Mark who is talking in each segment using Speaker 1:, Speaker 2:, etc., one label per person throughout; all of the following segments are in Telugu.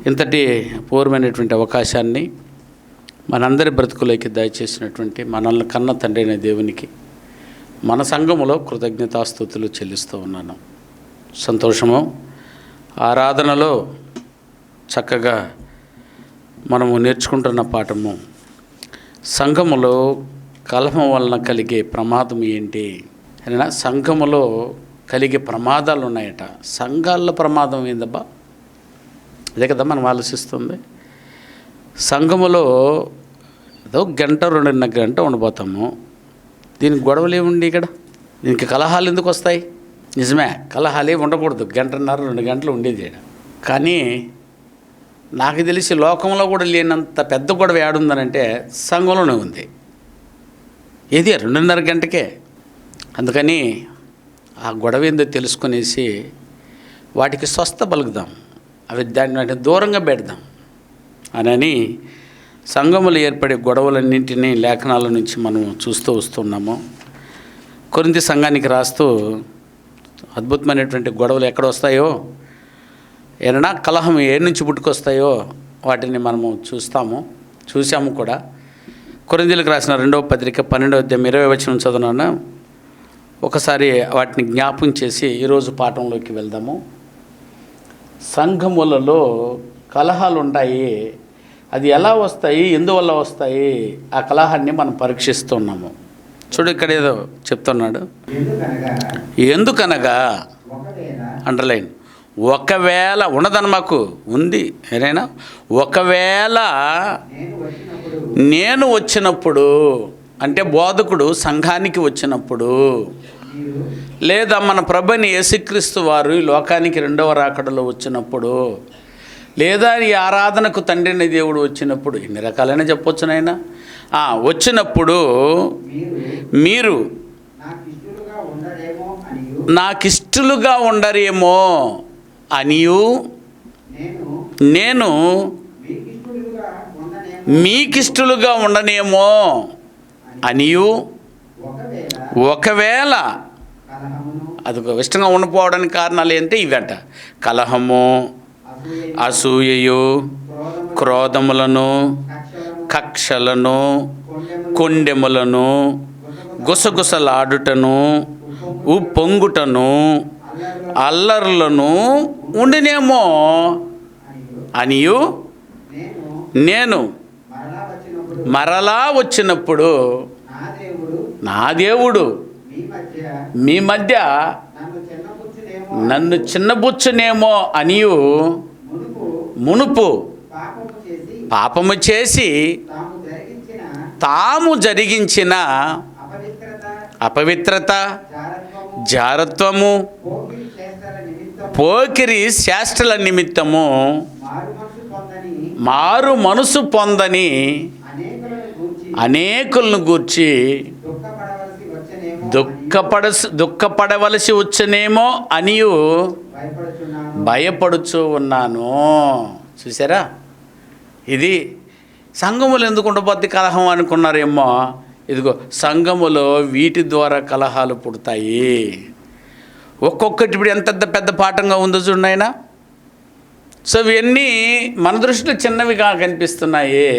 Speaker 1: ఇంతటి పూర్వమైనటువంటి అవకాశాన్ని మనందరి బ్రతుకులోకి దయచేసినటువంటి మనల్ని కన్న తండ్రి అయిన దేవునికి మన సంఘములో కృతజ్ఞతాస్తుతులు చెల్లిస్తూ ఉన్నాను. సంతోషము. ఆరాధనలో చక్కగా మనము నేర్చుకుంటున్న పాఠము సంఘములో కలహం వలన కలిగే ప్రమాదం ఏంటి అయినా సంఘములో కలిగే ప్రమాదాలు ఉన్నాయట. సంఘాల్లో ప్రమాదం ఏందబ్బా? అదే కదా మనం ఆలోచిస్తుంది. సంఘములో ఏదో గంట 2.5 గంట ఉండిపోతాము. దీనికి గొడవలు ఏముండి ఇక్కడ? దీనికి కలహాలు ఎందుకు వస్తాయి? నిజమే, కలహాలే ఉండకూడదు. 1.5-2 గంటలు ఉండేది. కానీ నాకు తెలిసి లోకంలో కూడా లేనంత పెద్ద గొడవ ఏడుందనంటే సంఘంలోనే ఉంది. ఏది 2.5 గంటకే. అందుకని ఆ గొడవ ఏందో తెలుసుకునేసి వాటికి స్వస్థ పలుకుదాం, అవి దాన్ని దూరంగా పెడదాం అని సంఘములు ఏర్పడే గొడవలన్నింటినీ లేఖనాల నుంచి మనం చూస్తూ వస్తున్నాము. కొరింథీ సంఘానికి రాస్తూ అద్భుతమైనటువంటి గొడవలు ఎక్కడ వస్తాయో, ఏదైనా కలహం ఏ నుంచి పుట్టుకొస్తాయో వాటిని మనము చూసాము కూడా. కొరింథీలకు రాసిన 2వ పత్రిక 12వ అధ్యాయం 20వ వచనం చదువునాను. ఒకసారి వాటిని జ్ఞాపకం చేసి ఈరోజు పాఠంలోకి వెళ్దాము. సంఘములలో కలహాలు ఉంటాయి. అది ఎలా వస్తాయి, ఎందువల్ల వస్తాయి, ఆ కలహాన్ని మనం పరీక్షిస్తున్నాము. చూడు, ఇక్కడ ఏదో చెప్తున్నాడు. ఎందుకనగా అండర్లైన్, ఒకవేళ ఉన్నదని మాకు ఉంది ఏదైనా, ఒకవేళ నేను వచ్చినప్పుడు అంటే బోధకుడు సంఘానికి వచ్చినప్పుడు, లేదా మన ప్రభుని యేసుక్రీస్తు వారు ఈ లోకానికి 2వ రాకడలో వచ్చినప్పుడు, లేదా ఈ ఆరాధనకు తండ్రిని దేవుడు వచ్చినప్పుడు, ఎన్ని రకాలైన చెప్పొచ్చు నాయన, వచ్చినప్పుడు మీరు నాకిష్టలుగా ఉండరేమో అనియు నేను మీకిష్టలుగా ఉండనేమో అనియు, ఒకవేళ అది ఇష్టంగా ఉండిపోవడానికి కారణాలు ఏంటి? ఇవట: కలహము, అసూయయు, క్రోధములను, కక్షలను, కొండెములను, గుసగుసలాడుటను, ఉప్పొంగుటను, అల్లర్లను ఉండినేమో అనియు నేను మరలా వచ్చినప్పుడు నా దేవుడు మీ మధ్య నన్ను చిన్నబుచ్చునేమో అనియు మునుపు పాపము చేసి తాము జరిగించిన అపవిత్రత, జారత్వము, పోకిరి శాస్త్రల నిమిత్తము మారు మనసు పొందని అనేకులను గూర్చి దుఃఖపడవలసి వచ్చనేమో అనియు భయపడుచూ ఉన్నాను. చూసారా? ఇది సంఘములు ఎందుకు ఉండబోద్ది కలహం అనుకున్నారేమో. ఇదిగో సంఘములో వీటి ద్వారా కలహాలు పుడతాయి. ఒక్కొక్కటి ఇప్పుడు ఎంత పెద్ద పాఠంగా ఉందో చూడండి ఆయన. సో ఇవన్నీ మన దృష్టిలో చిన్నవిగా కనిపిస్తున్నాయి,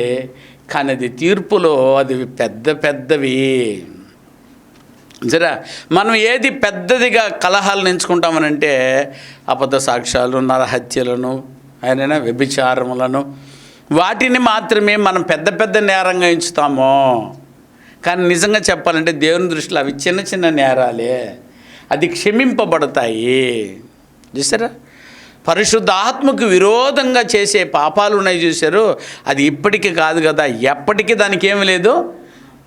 Speaker 1: కానీ అది తీర్పులో అది పెద్దవి. సరే, మనం ఏది పెద్దదిగా కలహాలను ఎంచుకుంటామనంటే అబద్ధ సాక్ష్యాలు, నరహత్యలను, ఆయన వ్యభిచారములను, వాటిని మాత్రమే మనం పెద్ద నేరంగా ఎంచుతాము. కానీ నిజంగా చెప్పాలంటే దేవుని దృష్టిలో అవి చిన్న నేరాలే. అది క్షమింపబడతాయి. చూసారా? పరిశుద్ధ ఆత్మకు విరోధంగా చేసే పాపాలు ఉన్నాయి చూశారు, అది ఇప్పటికీ కాదు కదా, ఎప్పటికీ దానికి ఏమి లేదు.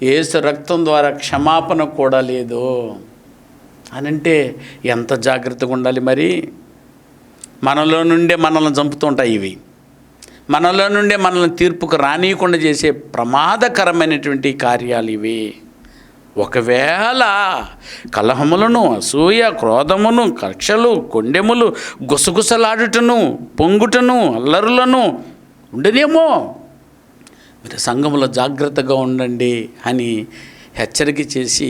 Speaker 1: యేసు రక్తం ద్వారా క్షమాపణ కూడా లేదు అనంటే ఎంత జాగ్రత్తగా ఉండాలి మరి. మనలో నుండే మనల్ని చంపుతుంటాయి ఇవి. మనలో నుండే మనల్ని తీర్పుకు రానియకుండా చేసే ప్రమాదకరమైనటువంటి కార్యాలు ఇవి. ఒకవేళ కలహములను, అసూయ, క్రోధమును, కక్షలు, కొండెములు, గుసగుసలాడుటను, పొంగుటను, అల్లరులను ఉండనేమో. మీరు సంఘములో జాగ్రత్తగా ఉండండి అని హెచ్చరిక చేసి,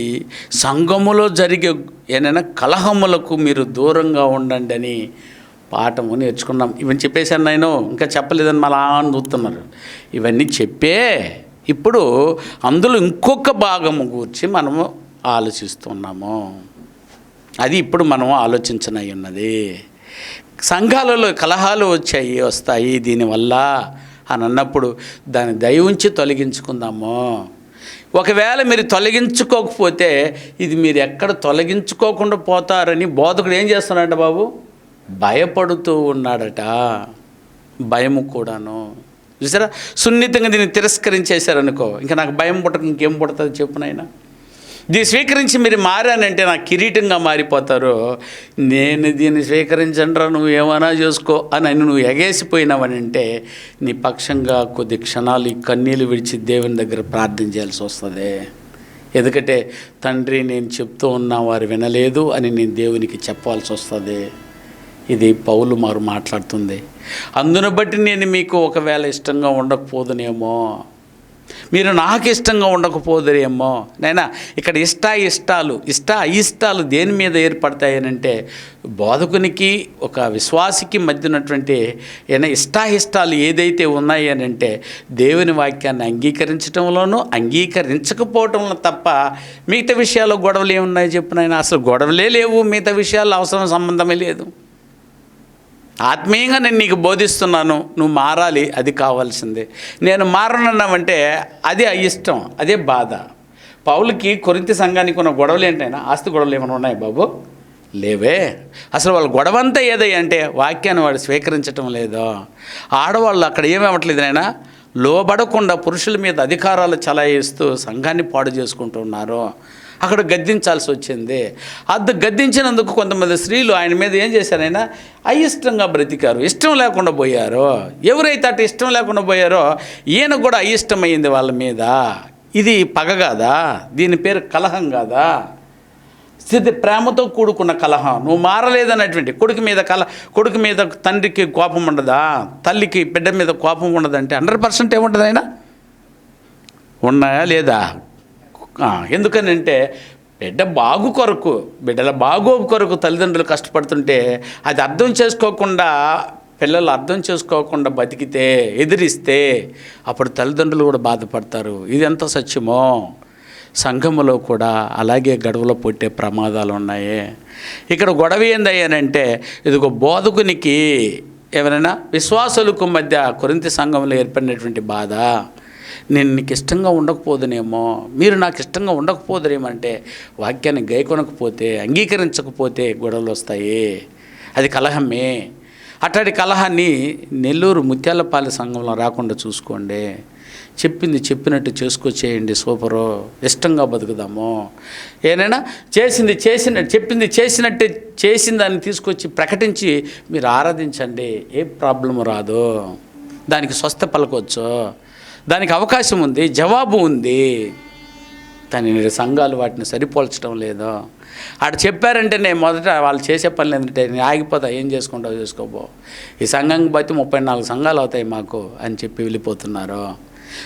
Speaker 1: సంఘములో జరిగే ఏదైనా కలహములకు మీరు దూరంగా ఉండండి అని పాఠము నేర్చుకున్నాం. ఇవన్నీ చెప్పేశాను నేను, ఇంకా చెప్పలేదని మళ్ళా అని చూస్తున్నారు. ఇవన్నీ చెప్పే ఇప్పుడు అందులో ఇంకొక భాగము గురించి మనము ఆలోచిస్తున్నాము. అది ఇప్పుడు మనం ఆలోచించనై ఉన్నది. సంఘాలలో కలహాలు వస్తాయి దీనివల్ల అని అన్నప్పుడు దాన్ని దయ ఉంచి తొలగించుకుందాము. ఒకవేళ మీరు తొలగించుకోకపోతే ఇది మీరు ఎక్కడ తొలగించుకోకుండా పోతారని బోధకుడు ఏం చేస్తున్నాడట బాబు? భయపడుతూ ఉన్నాడట. భయము కూడాను. చూసారా, సున్నితంగా దీన్ని తిరస్కరించేశారనుకో, ఇంకా నాకు భయం పుట్టక ఇంకేం పుడుతుంది చెప్పునైనా. దీన్ని స్వీకరించి మీరు మారానంటే నాకు కిరీటంగా మారిపోతారు. నేను దీన్ని స్వీకరించండ్రా, నువ్వు ఏమైనా చేసుకో అని నువ్వు ఎగేసిపోయినావనంటే నీ పక్షంగా కొద్ది క్షణాలు ఈ కన్నీళ్ళు విడిచి దేవుని దగ్గర ప్రార్థన చేయాల్సి వస్తుంది. ఎందుకంటే తండ్రి నేను చెప్తూ ఉన్నా వారు వినలేదు అని నేను దేవునికి చెప్పాల్సి వస్తుంది. ఇది పౌలు మారు మాట్లాడుతుంది. అందును బట్టి నేను మీకు ఒకవేళ ఇష్టంగా ఉండకపోదునేమో, మీరు నాకు ఇష్టంగా ఉండకపోదురేమో. నైనా ఇక్కడ అయిష్టాలు దేని మీద ఏర్పడతాయనంటే బోధకునికి ఒక విశ్వాసికి మధ్య ఉన్నటువంటి ఇష్టాయిష్టాలు ఏదైతే ఉన్నాయి అని అంటే దేవుని వాక్యాన్ని అంగీకరించడంలోనూ అంగీకరించకపోవడంలో తప్ప మిగతా విషయాల్లో గొడవలు ఏమున్నాయో చెప్పునైనా. అసలు గొడవలే లేవు, మిగతా విషయాల్లో అవసరం సంబంధమే లేదు. ఆత్మీయంగా నేను నీకు బోధిస్తున్నాను, నువ్వు మారాలి, అది కావాల్సిందే. నేను మారనన్నావంటే అది అయిష్టం, అదే బాధ. పౌలుకి కొరింథీ సంఘానికి ఉన్న గొడవలు ఏంటైనా ఆస్తి గొడవలు ఏమైనా ఉన్నాయి బాబు? లేవే. అసలు వాళ్ళ గొడవంతా ఏదంటే వాక్యాన్ని వాడు స్వీకరించటం లేదో. ఆడవాళ్ళు అక్కడ ఏమవ్వట్లేదు నైనా, లోబడకుండా పురుషుల మీద అధికారాలు చలాయిస్తూ సంఘాన్ని పాడు చేసుకుంటున్నారు. అక్కడ గద్దించాల్సి వచ్చింది. గద్దించినందుకు కొంతమంది స్త్రీలు ఆయన మీద ఏం చేశారైనా అయిష్టంగా బ్రతికారు, ఇష్టం లేకుండా పోయారు. ఎవరైతే అటు ఇష్టం లేకుండా పోయారో ఈయన కూడా అయిష్టమైంది వాళ్ళ మీద. ఇది పగ కాదా? దీని పేరు కలహం కాదా? స్థితి ప్రేమతో కూడుకున్న కలహం. నువ్వు మారలేదన్నటువంటి కొడుకు మీద తండ్రికి కోపం ఉండదా? తల్లికి బిడ్డ మీద కోపం ఉండదంటే 100% ఏముంటుంది అయినా? ఉన్నాయా లేదా? ఎందుకనంటే బిడ్డల బాగోగు కొరకు తల్లిదండ్రులు కష్టపడుతుంటే అది అర్థం చేసుకోకుండా పిల్లలు అర్థం చేసుకోకుండా బతికితే, ఎదిరిస్తే అప్పుడు తల్లిదండ్రులు కూడా బాధపడతారు. ఇది ఎంత సత్యమో. సంఘములో కూడా అలాగే గడువులో పుట్టే ప్రమాదాలు ఉన్నాయి. ఇక్కడ గొడవ ఏందయ్యానంటే ఇదిగో బోధకునికి ఎవరైనా విశ్వాసులకు మధ్య కొరింథీ సంఘంలో ఏర్పడినటువంటి బాధ. నేను నీకు ఇష్టంగా ఉండకపోదునేమో, మీరు నాకు ఇష్టంగా ఉండకపోదురేమంటే వాక్యాన్ని గైకొనకపోతే, అంగీకరించకపోతే గొడవలు వస్తాయి. అది కలహమే. అట్లాంటి కలహాన్ని నెల్లూరు ముత్యాలపాలెం సంఘంలో రాకుండా చూసుకోండి. చెప్పింది చెప్పినట్టు చేసుకొచ్చేయండి. సూపరు. ఇష్టంగా బతుకుదాము. ఏనైనా చెప్పింది చేసినట్టే చేసిన దాన్ని తీసుకొచ్చి ప్రకటించి మీరు ఆరాధించండి. ఏ ప్రాబ్లము రాదు. దానికి స్వస్థ పలకొచ్చు, దానికి అవకాశం ఉంది, జవాబు ఉంది. కానీ సంఘాలు వాటిని సరిపోల్చడం లేదు. ఆడ చెప్పారంటే నేను మొదట వాళ్ళు చేసే పనులు ఏంటంటే నేను ఆగిపోతా, ఏం చేసుకుంటావు చేసుకోబో, ఈ సంఘం బట్టి 34 సంఘాలు అవుతాయి మాకు అని చెప్పి వెళ్ళిపోతున్నారు.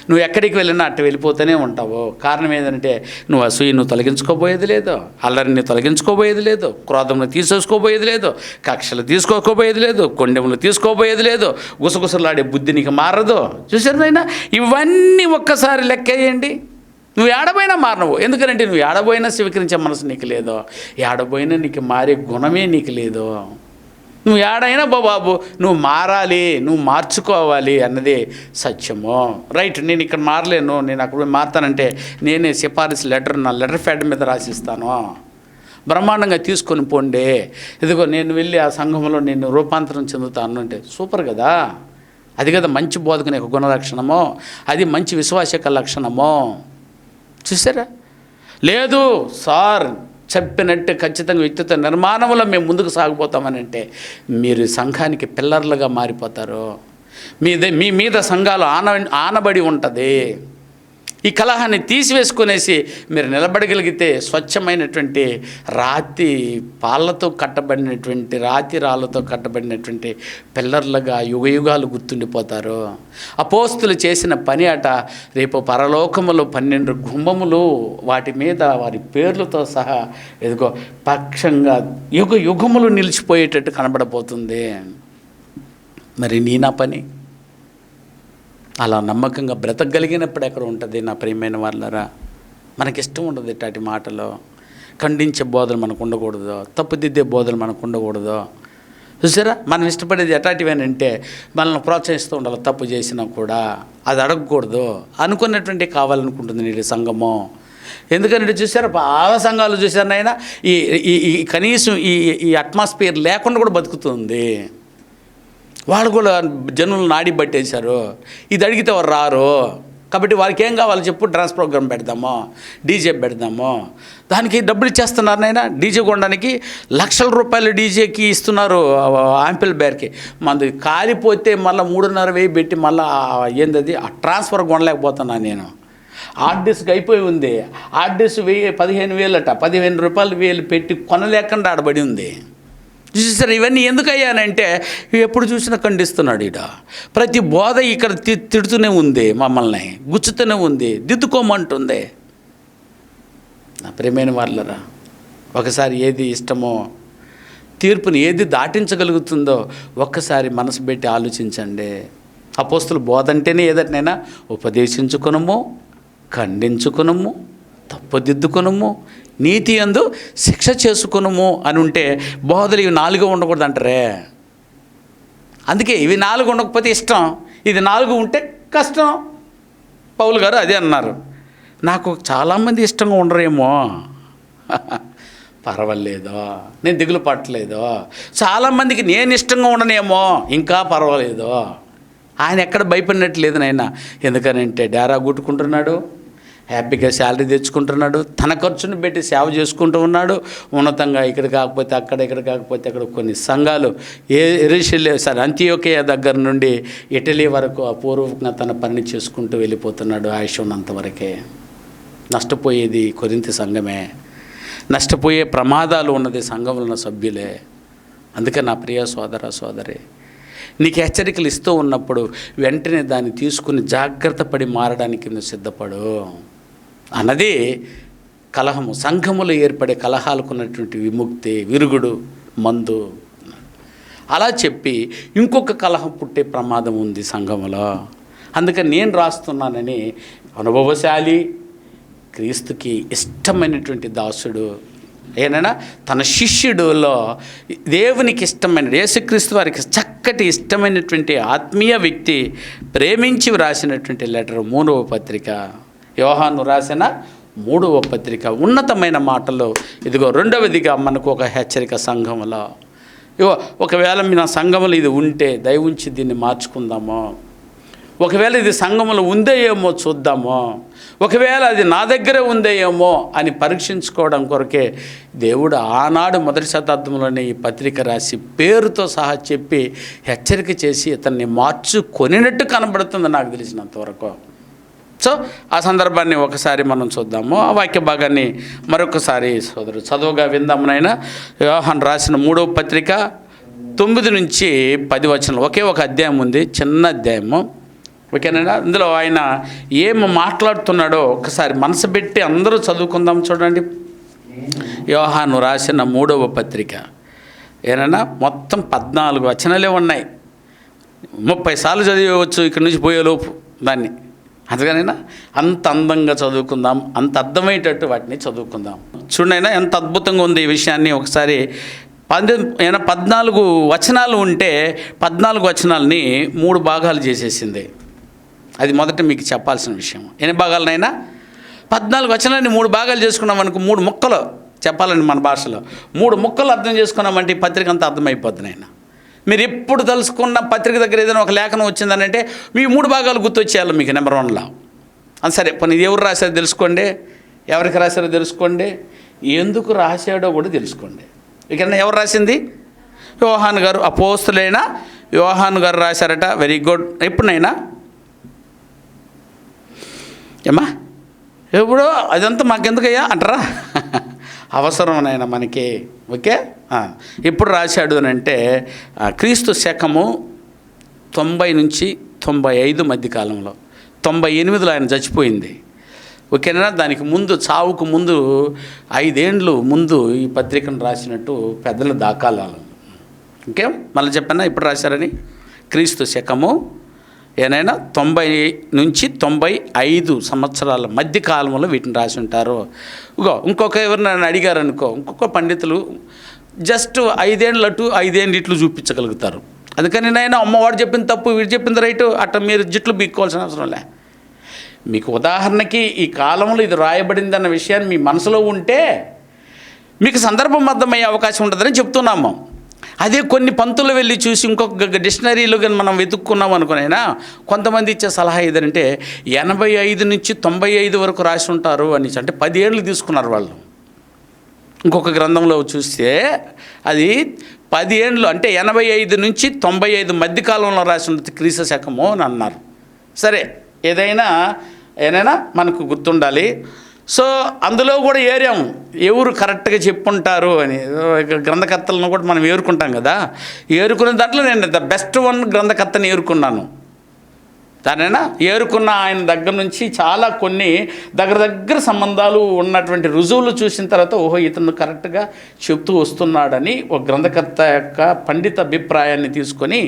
Speaker 1: నువ్వు ఎక్కడికి వెళ్ళినా అట్టు వెళ్ళిపోతూనే ఉంటావు. కారణం ఏంటంటే నువ్వు అసూయను తొలగించుకోబోయేది లేదు, అల్లరిని తొలగించుకోబోయేది లేదు, క్రోధమును తీసేసుకోబోయేది లేదు, కక్షలు తీసుకోకపోయేది లేదు, కొండెములు తీసుకోబోయేది లేదు, గుసగుసలాడే బుద్ధి నీకు మారదు. చూసారైనా ఇవన్నీ ఒక్కసారి లెక్కేయండి. నువ్వు ఏడబోయినా మారవు. ఎందుకంటే నువ్వు ఏడబోయినా స్వీకరించే మనసు నీకు లేదు, ఏడబోయినా నీకు మారే గుణమే నీకు లేదు. నువ్వు ఏడైనా బాబు నువ్వు మారాలి, నువ్వు మార్చుకోవాలి అన్నది సత్యము. రైట్, నేను ఇక్కడ మారలేను, నేను అక్కడ మారుతానంటే నేనే సిఫారసు నా లెటర్ ప్యాడ్ మీద రాసిస్తాను, బ్రహ్మాండంగా తీసుకొని పోండి. ఇదిగో నేను వెళ్ళి ఆ సంఘంలో నేను రూపాంతరం చెందుతాను అంటే సూపర్ కదా. అది కదా మంచి బోధకుని యొక్క గుణలక్షణము, అది మంచి విశ్వాసక లక్షణము. చూసారా? లేదు సార్ చెప్పినట్టు ఖచ్చితంగా వ్యక్తిత్వ నిర్మాణంలో మేము ముందుకు సాగిపోతామని అంటే మీరు సంఘానికి పిల్లర్లుగా మారిపోతారు. మీ మీద సంఘాలు ఆనబడి ఉంటుంది. ఈ కలహాన్ని తీసివేసుకునేసి మీరు నిలబడగలిగితే స్వచ్ఛమైనటువంటి రాతి పాళ్ళతో కట్టబడినటువంటి రాళ్ళతో కట్టబడినటువంటి పిల్లర్లుగా యుగయుగాలు గుర్తుండిపోతారు. అపోస్తులు చేసిన పని అట రేపు పరలోకములో 12 గుమ్మములు వాటి మీద వారి పేర్లతో సహా ఎదుగో పక్షంగా యుగములు నిలిచిపోయేటట్టు కనబడబోతుంది. మరి నా పని అలా నమ్మకంగా బ్రతకగలిగినప్పుడు ఎక్కడ ఉంటుంది నా ప్రియమైన వాళ్ళరా? మనకిష్టం ఉండదు ఇట్లాంటి మాటలు, ఖండించే బోధలు మనకు ఉండకూడదు, తప్పుదిద్దే బోధలు మనకు ఉండకూడదు. చూసారా, మనం ఇష్టపడేది ఎట్లాంటివేనంటే మనల్ని ప్రోత్సహిస్తూ ఉండాలి. తప్పు చేసినా కూడా అది అడగకూడదు అనుకున్నటువంటి కావాలనుకుంటుంది నేటి సంఘము. ఎందుకంటే చూసారా, చాలా సంఘాలు చూసారు నాయన, ఈ కనీసం ఈ అట్మాస్ఫియర్ లేకుండా కూడా బతుకుతుంది. వాళ్ళు కూడా జనులు నాడి పట్టేశారు. ఇది అడిగితే వారు రారు. కాబట్టి వారికి ఏం కావాలో చెప్పు, డ్యాన్స్ ప్రోగ్రామ్ పెడదామో, డీజే పెడదామో, దానికి డబ్బులు ఇచ్చేస్తున్నారు నాయన. డీజే కొనడానికి లక్షల రూపాయలు డీజేకి ఇస్తున్నారు. యాంపిల్ బేర్కి మనది కాలిపోతే మళ్ళీ 3,500 పెట్టి మళ్ళీ ఏందది ఆ ట్రాన్స్ఫర్ కొనలేకపోతున్నాను నేను. హార్డ్ డిస్క్ అయిపోయి ఉంది. హార్డ్ డిస్క్ 15,000 అట, 15,000 పెట్టి కొనలేకుండా ఆడబడి ఉంది. చూసారు, ఇవన్నీ ఎందుకు అయ్యానంటే ఎప్పుడు చూసినా ఖండిస్తున్నాడు. ప్రతి బోధ ఇక్కడ తిడుతూనే ఉంది, మమ్మల్ని గుచ్చుతూనే ఉంది, దిద్దుకోమంటుంది. నా ప్రియమైన వాళ్ళరా, ఒకసారి ఏది ఇష్టమో, తీర్పుని ఏది దాటించగలుగుతుందో ఒక్కసారి మనసు పెట్టి ఆలోచించండి. అపోస్తుల బోధ అంటేనే ఏదైనా ఉపదేశించుకునము, ఖండించుకునము, తప్పుదిద్దుకునము, నీతి యందు శిక్ష చేసుకునము అని ఉంటే బోధలు ఇవి 4 ఉండకూడదు అంటారే. అందుకే ఇవి 4 ఉండకపోతే ఇష్టం, ఇది 4 ఉంటే కష్టం. పౌలు గారు అదే అన్నారు. నాకు చాలామంది ఇష్టంగా ఉండరేమో, పర్వాలేదో, నేను దిగులు పట్టలేదో. చాలామందికి నేను ఇష్టంగా ఉండనేమో, ఇంకా పర్వాలేదో. ఆయన ఎక్కడ భయపడినట్లేదు నాయన. ఎందుకనంటే డేరా గుట్టుకుంటున్నాడు, హ్యాపీగా శాలరీ తెచ్చుకుంటున్నాడు, తన ఖర్చును పెట్టి సేవ చేసుకుంటూ ఉన్నాడు. ఉన్నతంగా ఇక్కడ కాకపోతే అక్కడ, ఇక్కడ కాకపోతే అక్కడ కొన్ని సంఘాలు అంతియోకియా దగ్గర నుండి ఇటలీ వరకు అపూర్వకంగా తన పని చేసుకుంటూ వెళ్ళిపోతున్నాడు. ఆయుష్ ఉన్నంతవరకే. నష్టపోయేది కొరింథీ సంఘమే, నష్టపోయే ప్రమాదాలు ఉన్నది సంఘంలో ఉన్న సభ్యులే. అందుకే నా ప్రియ సోదర సోదరి, నీకు హెచ్చరికలు ఇస్తూ ఉన్నప్పుడు వెంటనే దాన్ని తీసుకుని జాగ్రత్త పడి మారడానికి నువ్వు సిద్ధపడు అన్నది కలహము. సంఘములో ఏర్పడే కలహాలకు ఉన్నటువంటి విముక్తి, విరుగుడు, మందు. అలా చెప్పి ఇంకొక కలహం పుట్టే ప్రమాదం ఉంది సంఘములో. అందుకని నేను రాస్తున్నానని అనుభవశాలి, క్రీస్తుకి ఇష్టమైనటువంటి దాసుడు, ఏనైనా తన శిష్యుడులో దేవునికి ఇష్టమైన, యేసుక్రీస్తు వారికి చక్కటి ఇష్టమైనటువంటి ఆత్మీయ వ్యక్తి ప్రేమించి వ్రాసినటువంటి లెటర్ 3వ పత్రిక, యోహాను రాసిన 3వ పత్రిక. ఉన్నతమైన మాటలు. ఇదిగో 2వదిగా మనకు ఒక హెచ్చరిక సంఘములో. ఒకవేళ నా సంఘములో ఇది ఉంటే దయవుంచి దీన్ని మార్చుకుందామో, ఒకవేళ ఇది సంఘములో ఉందే ఏమో చూద్దామో, ఒకవేళ అది నా దగ్గరే ఉందే ఏమో అని పరీక్షించుకోవడం కొరకే దేవుడు ఆనాడు 1వ శతాబ్దంలోనే ఈ పత్రిక రాసి పేరుతో సహా చెప్పి హెచ్చరిక చేసి ఇతన్ని మార్చుకొనినట్టు కనబడుతుంది నాకు తెలిసినంతవరకు. సో ఆ సందర్భాన్ని ఒకసారి మనం చూద్దాము. ఆ వాక్య భాగాన్ని మరొకసారి సోదరు చదువుగా విందామునైనా. యోహాను రాసిన 3వ పత్రిక 9 నుంచి 10 వచనాలు. ఒకే ఒక అధ్యాయం ఉంది, చిన్న అధ్యాయము. ఓకేనా? ఇందులో ఆయన ఏం మాట్లాడుతున్నాడో ఒకసారి మనసు పెట్టి అందరూ చదువుకుందాం. చూడండి, యోహాను రాసిన 3వ పత్రిక. ఏనన్నా మొత్తం 14 వచనాలే ఉన్నాయి. 30 సార్లు చదివేయవచ్చు ఇక్కడి నుంచి పోయేలోపు దాన్ని. అందుకనైనా అంత అందంగా చదువుకుందాం, అంత అర్థమయ్యేటట్టు వాటిని చదువుకుందాం. చూడైనా ఎంత అద్భుతంగా ఉంది ఈ విషయాన్ని ఒకసారి. 14 వచనాలు ఉంటే 14 వచనాలని 3 భాగాలు చేసేసింది. అది మొదట మీకు చెప్పాల్సిన విషయం. ఎన్ని భాగాలనైనా 14 వచనాలని 3 భాగాలు చేసుకున్నాం అనుకో, 3 ముక్కలు చెప్పాలండి మన భాషలో. 3 ముక్కలు అర్థం చేసుకున్నామంటే ఈ పత్రిక అంతా అర్థమైపోద్ది నాయన. మీరు ఎప్పుడు తలుసుకున్న పత్రిక దగ్గర ఏదైనా ఒక లేఖనం వచ్చిందనంటే మీ 3 భాగాలు గుర్తొచ్చేయాలి మీకు నెంబర్ 1లో. అది సరే, పని ఎవరు రాశారో తెలుసుకోండి, ఎవరికి రాశారో తెలుసుకోండి, ఎందుకు రాశాడో కూడా తెలుసుకోండి. ఇక్కడ ఎవరు రాసింది? యోహాను గారు, అపోస్తులైన యోహాను గారు రాశారట. Very good. ఎప్పుడైనా ఏమ్మా ఎప్పుడో అదంతా మాకెందుకయ్యా అంటారా? అవసరమైనా మనకి. ఓకే, ఎప్పుడు రాశాడు అని అంటే క్రీస్తు శకము 90 నుంచి 95 మధ్య కాలంలో. 98లో ఆయన చచ్చిపోయింది. ఓకేనా? దానికి ముందు, చావుకు ముందు 5 ఏండ్లు ముందు ఈ పత్రికను రాసినట్టు పెద్దల దాఖలాలు. ఓకే, మళ్ళీ చెప్పానా ఇప్పుడు రాశారని. క్రీస్తు శకము ఏనైనా 90 నుంచి 95 సంవత్సరాల మధ్య కాలంలో వీటిని రాసి ఉంటారు. ఇంకొక ఎవరు నన్ను అడిగారు అనుకో, ఇంకొక పండితులు జస్ట్ 5 ఏళ్ళు అటు 5 ఏళ్ళు ఇట్లు చూపించగలుగుతారు. అందుకని నేను అమ్మవాడు చెప్పింది తప్పు, వీడు చెప్పింది రైటు, అట్లా మీరు జిట్లు బీక్కోవాల్సిన అవసరం లే. మీకు ఉదాహరణకి ఈ కాలంలో ఇది రాయబడింది అన్న విషయాన్ని మీ మనసులో ఉంటే మీకు సందర్భబద్ధమయ్యే అవకాశం ఉంటుందని చెప్తున్నాము. అదే కొన్ని పంతులు వెళ్ళి చూసి ఇంకొక డిక్షనరీలో కానీ మనం వెతుక్కున్నాం అనుకునైనా కొంతమంది ఇచ్చే సలహా ఏదంటే 85 నుంచి 95 వరకు రాసి ఉంటారు అని, అంటే 10 ఏళ్ళు తీసుకున్నారు వాళ్ళు. ఇంకొక గ్రంథంలో చూస్తే అది 10 ఏళ్ళు, అంటే 85 నుంచి 95 మధ్యకాలంలో రాసి ఉంటుంది క్రీస్తు శకము అని అన్నారు. సరే, ఏదైనా మనకు గుర్తుండాలి. సో అందులో కూడా ఏరాము ఎవరు కరెక్ట్గా చెప్పుంటారు అని. గ్రంథకర్తలను కూడా మనం ఏరుకుంటాం కదా, ఏరుకున్న దాంట్లో నేను ద బెస్ట్ వన్ గ్రంథకర్తని ఏరుకున్నాను. దానైనా ఏరుకున్న ఆయన దగ్గర నుంచి చాలా కొన్ని దగ్గర సంబంధాలు ఉన్నటువంటి రుజువులు చూసిన తర్వాత ఓహో ఇతను కరెక్ట్గా చెప్తూ వస్తున్నాడని ఒక గ్రంథకర్త యొక్క పండిత అభిప్రాయాన్ని తీసుకొని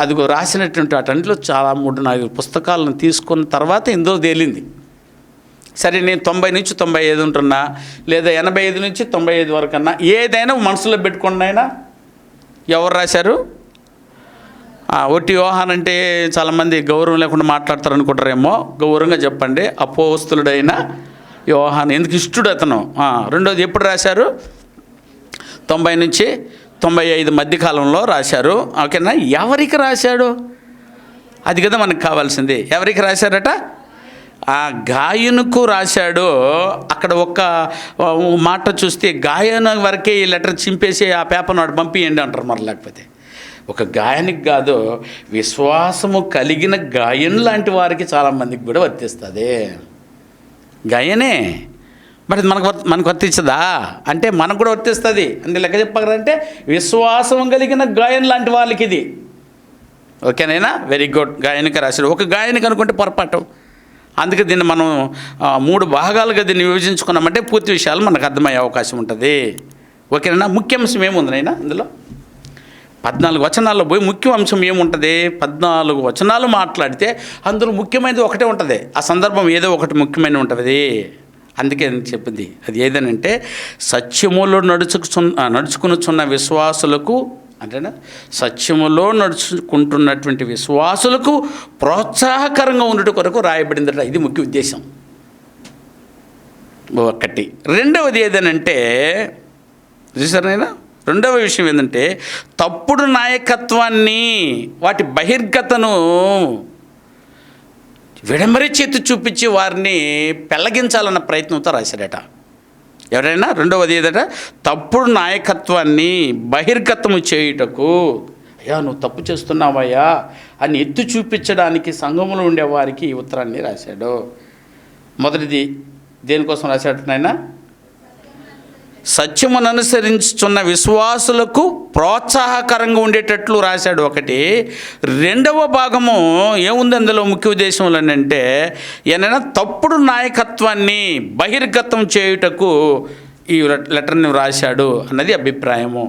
Speaker 1: అదిగో రాసినటువంటి అటంట్లో చాలా 3-4 పుస్తకాలను తీసుకున్న తర్వాత ఇందులో తేలింది. సరే, నేను 90 నుంచి 95 ఉంటున్నా, లేదా 85 నుంచి 95 వరకు అన్నా, ఏదైనా మనసులో పెట్టుకోండి. అయినా ఎవరు రాశారు? ఒట్టి యోహాన్ అంటే చాలామంది గౌరవం లేకుండా మాట్లాడతారు అనుకుంటారేమో. గౌరవంగా చెప్పండి, అపోస్తలుడైన యోహాన్. ఎందుకు ఇష్టడు అతను. రెండోది ఎప్పుడు రాశారు? 90 నుంచి 95 మధ్యకాలంలో రాశారు. ఓకేనా? ఎవరికి రాశాడు? అది కదా మనకు కావాల్సింది. ఎవరికి రాశారట? ఆ గాయనుకు రాశాడు. అక్కడ ఒక మాట చూస్తే గాయన వరకే ఈ లెటర్ చింపేసి ఆ పేపర్ నాడు పంపియండి అంటారు. మరి లేకపోతే ఒక గాయనికి కాదు, విశ్వాసము కలిగిన గాయన్ లాంటి వారికి చాలామందికి కూడా వర్తిస్తుంది. గాయనే మరి మనకు వర్తించదా అంటే మనకు కూడా వర్తిస్తుంది. అంటే లెక్క చెప్పగలంటే విశ్వాసం కలిగిన గాయన్ లాంటి వాళ్ళకి ఇది. ఓకేనైనా? Very good. గాయనికి రాశాడు. ఒక గాయనికి అనుకుంటే పొరపాటు. అందుకే దీన్ని మనం 3 భాగాలుగా దీన్ని విభజించుకున్నామంటే పూర్తి విషయాలు మనకు అర్థమయ్యే అవకాశం ఉంటుంది. ఓకేనా? ముఖ్యాంశం ఏముందినైనా ఇందులో 14 వచనాల్లో పోయి ముఖ్య అంశం ఏముంటుంది? 14 వచనాలు మాట్లాడితే అందులో ముఖ్యమైనది ఒకటే ఉంటుంది. ఆ సందర్భం ఏదో ఒకటి ముఖ్యమైన ఉంటుంది. అందుకే చెప్పింది అది ఏదనంటే సత్యములో నడుచుకునుచున్న విశ్వాసులకు, అంటేనా సత్యములో నడుచుకుంటున్నటువంటి విశ్వాసులకు ప్రోత్సాహకరంగా ఉండటం కొరకు రాయబడిందట. ఇది ముఖ్య ఉద్దేశం ఒకటి. రెండవది ఏదనంటే చూసారైనా, రెండవ విషయం ఏంటంటే తప్పుడు నాయకత్వాన్ని, వాటి బహిర్గతను విడమరి చేతి చూపించి వారిని పెళ్ళగించాలన్న ప్రయత్నంతో రాశారట. ఎవరైనా? రెండవది ఏదట? తప్పుడు నాయకత్వాన్ని బహిర్గతము చేయుటకు, అయ్యా నువ్వు తప్పు చేస్తున్నావయ్యా అని ఎత్తి చూపించడానికి సంఘంలో ఉండేవారికి ఈ ఉత్తరాన్ని రాశాడు. మొదటిది దేనికోసం రాశాడు నాయన? సత్యమును అనుసరించుచున్న విశ్వాసులకు ప్రోత్సాహకరంగా ఉండేటట్లు రాశాడు ఒకటి. రెండవ భాగము ఏముంది అందులో ముఖ్య ఉద్దేశంలో అంటే ఏమైనా తప్పుడు నాయకత్వాన్ని బహిర్గతం చేయుటకు ఈ లెటర్ని రాశాడు అన్నది అభిప్రాయము.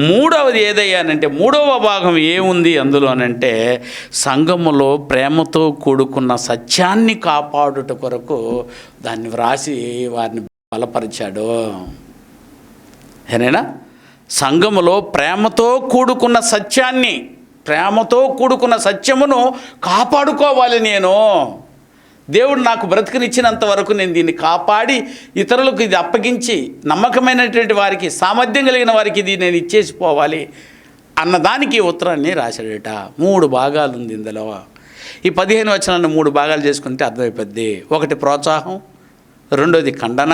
Speaker 1: మూడవది ఏదయ్యానంటే, మూడవ భాగం ఏముంది అందులో అనంటే సంఘములో ప్రేమతో కూడుకున్న సత్యాన్ని కాపాడుట కొరకు దాన్ని వ్రాసి వారిని బలపరిచాడు. ఏనైనా? సంఘములో ప్రేమతో కూడుకున్న సత్యాన్ని, ప్రేమతో కూడుకున్న సత్యమును కాపాడుకోవాలి. నేను దేవుడు నాకు బ్రతికనిచ్చినంత వరకు నేను దీన్ని కాపాడి ఇతరులకు ఇది అప్పగించి నమ్మకమైనటువంటి వారికి, సామర్థ్యం కలిగిన వారికి ఇది నేను ఇచ్చేసిపోవాలి అన్నదానికి ఉత్తరాన్ని రాశాడట. 3 భాగాలు ఉంది ఇందులో. ఈ 15 వచనాన్ని 3 భాగాలు చేసుకుంటే అర్థమైపోద్ది. ఒకటి ప్రోత్సాహం, రెండోది ఖండన,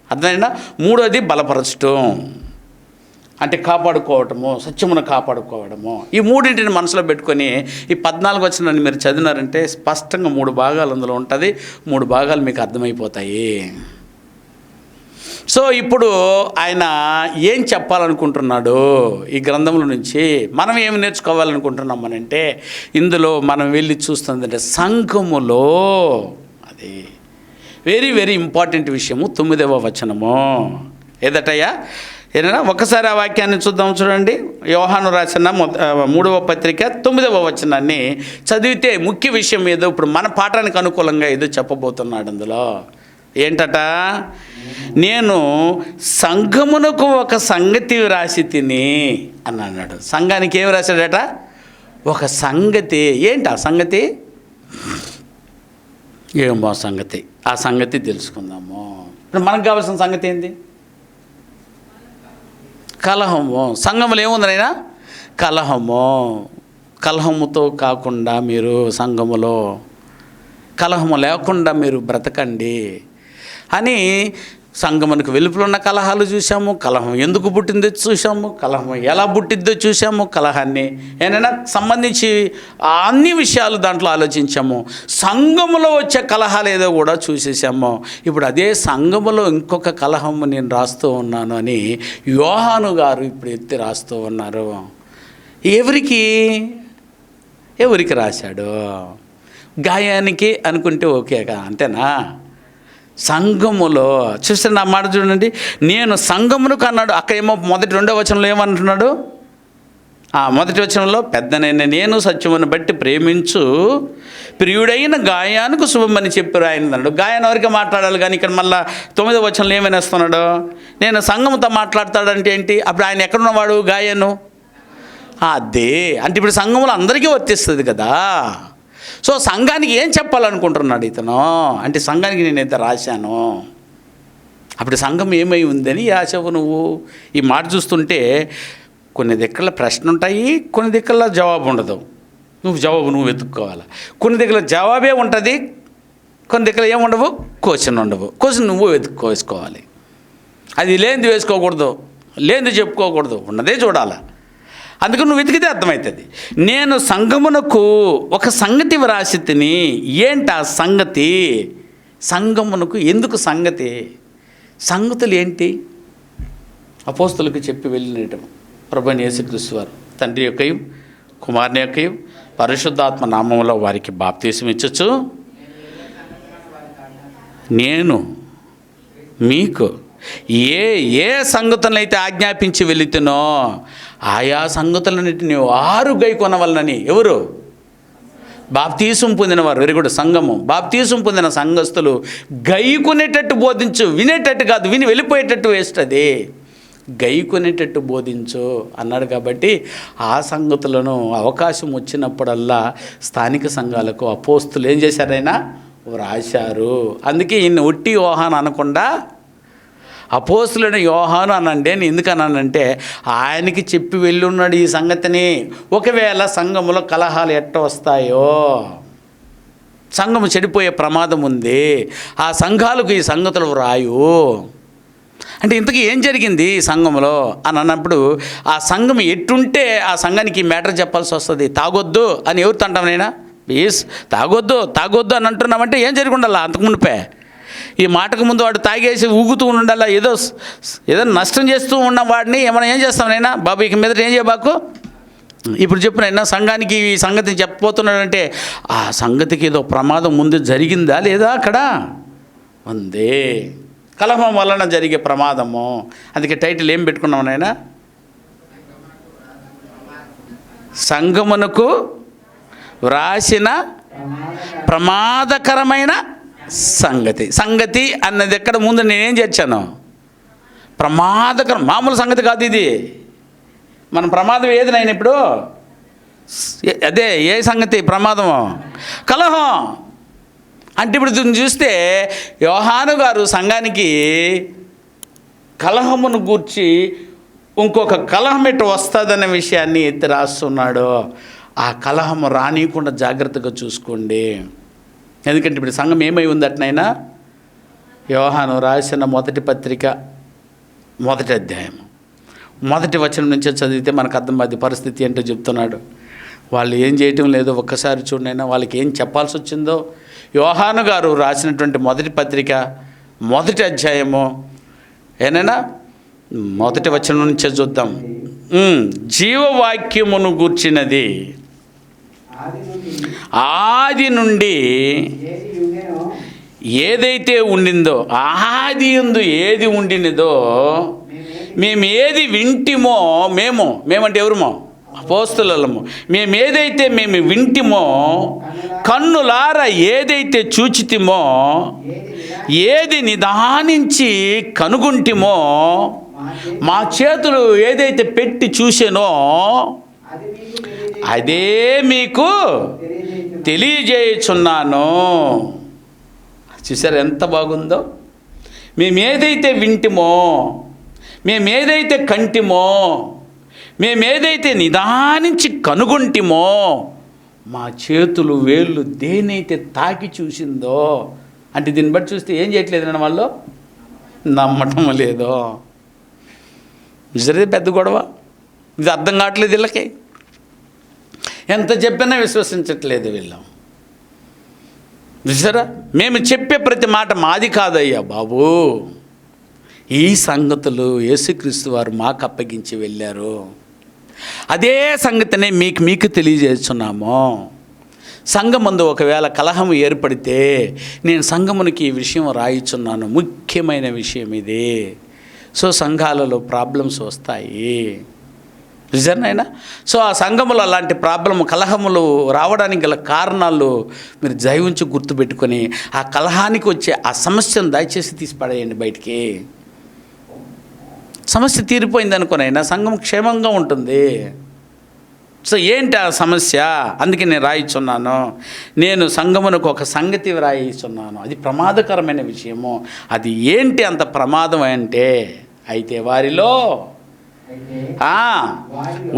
Speaker 1: అర్థమైనా, మూడోది బలపరచటం అంటే కాపాడుకోవటము, సత్యమును కాపాడుకోవడము. ఈ మూడింటిని మనసులో పెట్టుకొని ఈ 14 వచనాన్ని మీరు చదివినారంటే స్పష్టంగా 3 భాగాలు అందులో ఉంటుంది. 3 భాగాలు మీకు అర్థమైపోతాయి. సో ఇప్పుడు ఆయన ఏం చెప్పాలనుకుంటున్నాడు ఈ గ్రంథంలో నుంచి, మనం ఏమి నేర్చుకోవాలనుకుంటున్నామనంటే ఇందులో మనం వెళ్ళి చూస్తుందంటే సంఘములో, అది వెరీ వెరీ ఇంపార్టెంట్ విషయము. 9వ వచనము ఏదటయ్యా? ఏదైనా ఒకసారి ఆ వాక్యాన్ని చూద్దాం. చూడండి, యోహాను రాసిన 3వ పత్రిక 9వ వచనాన్ని చదివితే ముఖ్య విషయం ఏదో ఇప్పుడు మన పాఠానికి అనుకూలంగా ఏదో చెప్పబోతున్నాడు అందులో. ఏంటట? నేను సంఘమునకు ఒక సంగతి వ్రాసి తిని అని అన్నాడు. సంఘానికి ఏమి రాశాడట? ఒక సంగతి. ఏంటి ఆ సంగతి? ఏమో సంగతి. ఆ సంగతి తెలుసుకుందాము. ఇప్పుడు మనకు కావాల్సిన సంగతి ఏంది? కలహము. సంఘములు ఏముంది నైనా? కలహము. కలహముతో కాకుండా మీరు సంఘములో కలహము లేకుండా మీరు బ్రతకండి అని సంఘమునకు వెలుపలున్న కలహాలు చూసాము. కలహం ఎందుకు పుట్టిందో చూసాము. కలహం ఎలా పుట్టిద్దో చూసాము. కలహాన్ని ఏమైనా సంబంధించి అన్ని విషయాలు దాంట్లో ఆలోచించాము. సంఘములో వచ్చే కలహాలు ఏదో కూడా చూసేసాము. ఇప్పుడు అదే సంఘములో ఇంకొక కలహము నేను రాస్తూ ఉన్నాను అని యోహాను గారు ఇప్పుడు ఎత్తి రాస్తూ ఉన్నారు. ఎవరికి రాశాడు? గాయానికి అనుకుంటే ఓకేగా, అంతేనా? సంఘములో చూస్తే నా మాట చూడండి. నేను సంఘమునకు అన్నాడు. అక్కడ ఏమో మొదటి 2వ వచనంలో ఏమంటున్నాడు? మొదటి వచనంలో పెద్దనైన నేను సత్యమును బట్టి ప్రేమించు ప్రియుడైన గాయానికి శుభమని చెప్పారు ఆయన అన్నాడు. గాయాన్ని ఎవరికి మాట్లాడాలి కానీ ఇక్కడ మళ్ళీ 9వ వచనంలో ఏమైనా వస్తున్నాడు? నేను సంఘముతో మాట్లాడతాడంటే ఏంటి? అప్పుడు ఆయన ఎక్కడున్నవాడు? గాయను. అదే అంటే ఇప్పుడు సంఘములో అందరికీ వర్తిస్తుంది కదా. సో సంఘానికి ఏం చెప్పాలనుకుంటున్నాడు ఇతను అంటే, సంఘానికి నేనైతే రాశాను. అప్పుడు సంఘం ఏమై ఉందని రాసావు నువ్వు? ఈ మాట చూస్తుంటే కొన్ని దిక్కల ప్రశ్న ఉంటాయి, కొన్ని దిక్కల జవాబు ఉండదు. నువ్వు వెతుక్కోవాలి. కొన్ని దిక్కల జవాబే ఉంటుంది, కొన్ని దిక్కల ఏముండవు, క్వశ్చన్ ఉండవు. క్వశ్చన్ నువ్వు వేసుకోవాలి. అది లేనిది వేసుకోకూడదు, లేనిది చెప్పుకోకూడదు, ఉన్నదే చూడాలి. అందుకని నువ్వు వెతికితే అర్థమవుతుంది. నేను సంఘమునకు ఒక సంగతి వ్రాసి తిని. ఏంటి ఆ సంగతి? సంఘమునకు ఎందుకు సంగతి? సంగతులు ఏంటి? అపోస్తులకు చెప్పి వెళ్ళినటం ప్రభువైన యేసుక్రీస్తు వారు తండ్రి యొక్కయు కుమారుని యొక్కయు పరిశుద్ధాత్మ నామములో వారికి బాప్తీసం ఇచ్చొచ్చు. నేను మీకు ఏ సంగతులను అయితే ఆజ్ఞాపించి వెళుతునో ఆయా సంగతులన్నిటిని వారు గైకొనవలనని. ఎవరు? బాప్తీసం పొందినవారు. Very good. సంఘము బాప్తీసం పొందిన సంఘస్థులు గైకొనేటట్టు బోధించు. వినేటట్టు కాదు, విని వెళ్ళిపోయేటట్టు వేస్తుంది. గైకొనేటట్టు బోధించు అన్నాడు. కాబట్టి ఆ సంగతులను అవకాశం వచ్చినప్పుడల్లా స్థానిక సంఘాలకు అపోస్తులు ఏం చేశారైనా వ్రాశారు. అందుకే ఈయన ఒట్టి యోహాను అనకుండా అపోస్తులైన యోహాను అనండి. నేను ఎందుకు అన్నానంటే ఆయనకి చెప్పి వెళ్ళున్నాడు ఈ సంగతిని. ఒకవేళ సంఘములో కలహాలు ఎట్ట వస్తాయో, సంఘము చెడిపోయే ప్రమాదం ఉంది, ఆ సంఘాలకు ఈ సంగతులు వ్రాయు అంటే ఇంతకీ ఏం జరిగింది ఈ సంఘంలో అని అన్నప్పుడు ఆ సంఘం ఎట్టుంటే ఆ సంఘానికి ఈ మ్యాటర్ చెప్పాల్సి వస్తుంది. తాగొద్దు అని ఎవరితో అంటాం నైనా? ప్లీజ్ తాగొద్దు అని అంటున్నామంటే ఏం జరిగి ఉండాలి? అంతకుముందుపే ఈ మాటకు ముందు వాడు తాగేసి ఊగుతూ ఉండాలా, ఏదో నష్టం చేస్తూ ఉన్న వాడిని ఏం చేస్తాం నైనా? బాబు ఇక మీద ఏం చేయబాకు. ఇప్పుడు చెప్పినైనా సంఘానికి ఈ సంగతి చెప్పబోతున్నాడంటే ఆ సంగతికి ఏదో ప్రమాదం ముందు జరిగిందా లేదా? అక్కడ ఉంది. కలహం వలన జరిగే ప్రమాదము. అందుకే టైటిల్ ఏం పెట్టుకున్నాం నైనా? సంఘమునకు వ్రాసిన ప్రమాదకరమైన సంగతి అన్నది ఎక్కడ ముందు నేనేం చేర్చాను? ప్రమాదకరం. మామూలు సంగతి కాదు ఇది. మన ప్రమాదం ఏది నైనా ఇప్పుడు? అదే ఏ సంగతి ప్రమాదము? కలహం. అంటే ఇప్పుడు దీన్ని చూస్తే యోహాను గారు సంఘానికి కలహమును గూర్చి ఇంకొక కలహం ఎట్టు వస్తుందనే విషయాన్ని ఎత్తి రాస్తున్నాడు. ఆ కలహము రానియకుండా జాగ్రత్తగా చూసుకోండి. ఎందుకంటే ఇప్పుడు సంఘం ఏమై ఉంది అట్నైనా? యోహాను రాసిన మొదటి పత్రిక 1వ అధ్యాయం 1వ వచనం నుంచి చదివితే మనకు అర్థమవుతుంది పరిస్థితి ఏంటో చెప్తున్నాడు. వాళ్ళు ఏం చేయటం లేదో ఒక్కసారి చూడనైనా వాళ్ళకి ఏం చెప్పాల్సి వచ్చిందో. యోహాను గారు రాసినటువంటి మొదటి పత్రిక 1వ అధ్యాయము ఏనైనా 1వ వచనం నుంచే చూద్దాం. జీవవాక్యమును గూర్చినది ఆది నుండి ఏదైతే ఉండిందో, ఆది యందు ఏది ఉండినదో మేము ఏది వింటిమో, మేమంటే ఎవరుమో? అపోస్తలులము. మేము వింటిమో, కన్నులారా ఏదైతే చూచితిమో, ఏది నిదానించి కనుగొంటిమో, మా చేతులు ఏదైతే పెట్టి చూసానో అదే మీకు తెలియజేయుచున్నాను. చూసారు ఎంత బాగుందో? మేమేదైతే వింటిమో, మేమేదైతే కంటిమో, మేమేదైతే నిదానించి కనుగొంటిమో, మా చేతులు వేళ్ళు దేనైతే తాకి చూసిందో. అంటే దీన్ని బట్టి చూస్తే ఏం చేయట్లేదు నేను వాళ్ళు నమ్మటం లేదో. నిజమే పెద్ద గొడవ. ఇది అర్థం కావట్లేదు వీళ్ళకి. ఎంత చెప్పినా విశ్వసించట్లేదు వీళ్ళు. చూసారా, మేము చెప్పే ప్రతి మాట మాది కాదయ్యా బాబు, ఈ సంగతులు యేసుక్రీస్తు వారు మాకు అప్పగించి వెళ్ళారు. అదే సంగతినే మీకు తెలియజేస్తున్నాము. సంఘమందు ఒకవేళ కలహం ఏర్పడితే నేను సంఘమునికి ఈ విషయం రాయిచున్నాను. ముఖ్యమైన విషయం ఇది. సో సంఘాలలో ప్రాబ్లమ్స్ వస్తాయి, నిజమేనా? సో ఆ సంఘములు అలాంటి కలహములు రావడానికి గల కారణాలు మీరు దయవుంచి గుర్తుపెట్టుకొని ఆ కలహానికి వచ్చే ఆ సమస్యను దయచేసి తీసి పడేయండి బయటికి. సమస్య తీరిపోయింది అనుకోనైనా సంఘం క్షేమంగా ఉంటుంది. సో ఏంటి ఆ సమస్య? అందుకే నేను రాయిచున్నాను. నేను సంఘమునకు ఒక సంగతి రాయిచున్నాను. అది ప్రమాదకరమైన విషయము. అది ఏంటి అంత ప్రమాదం అంటే, అయితే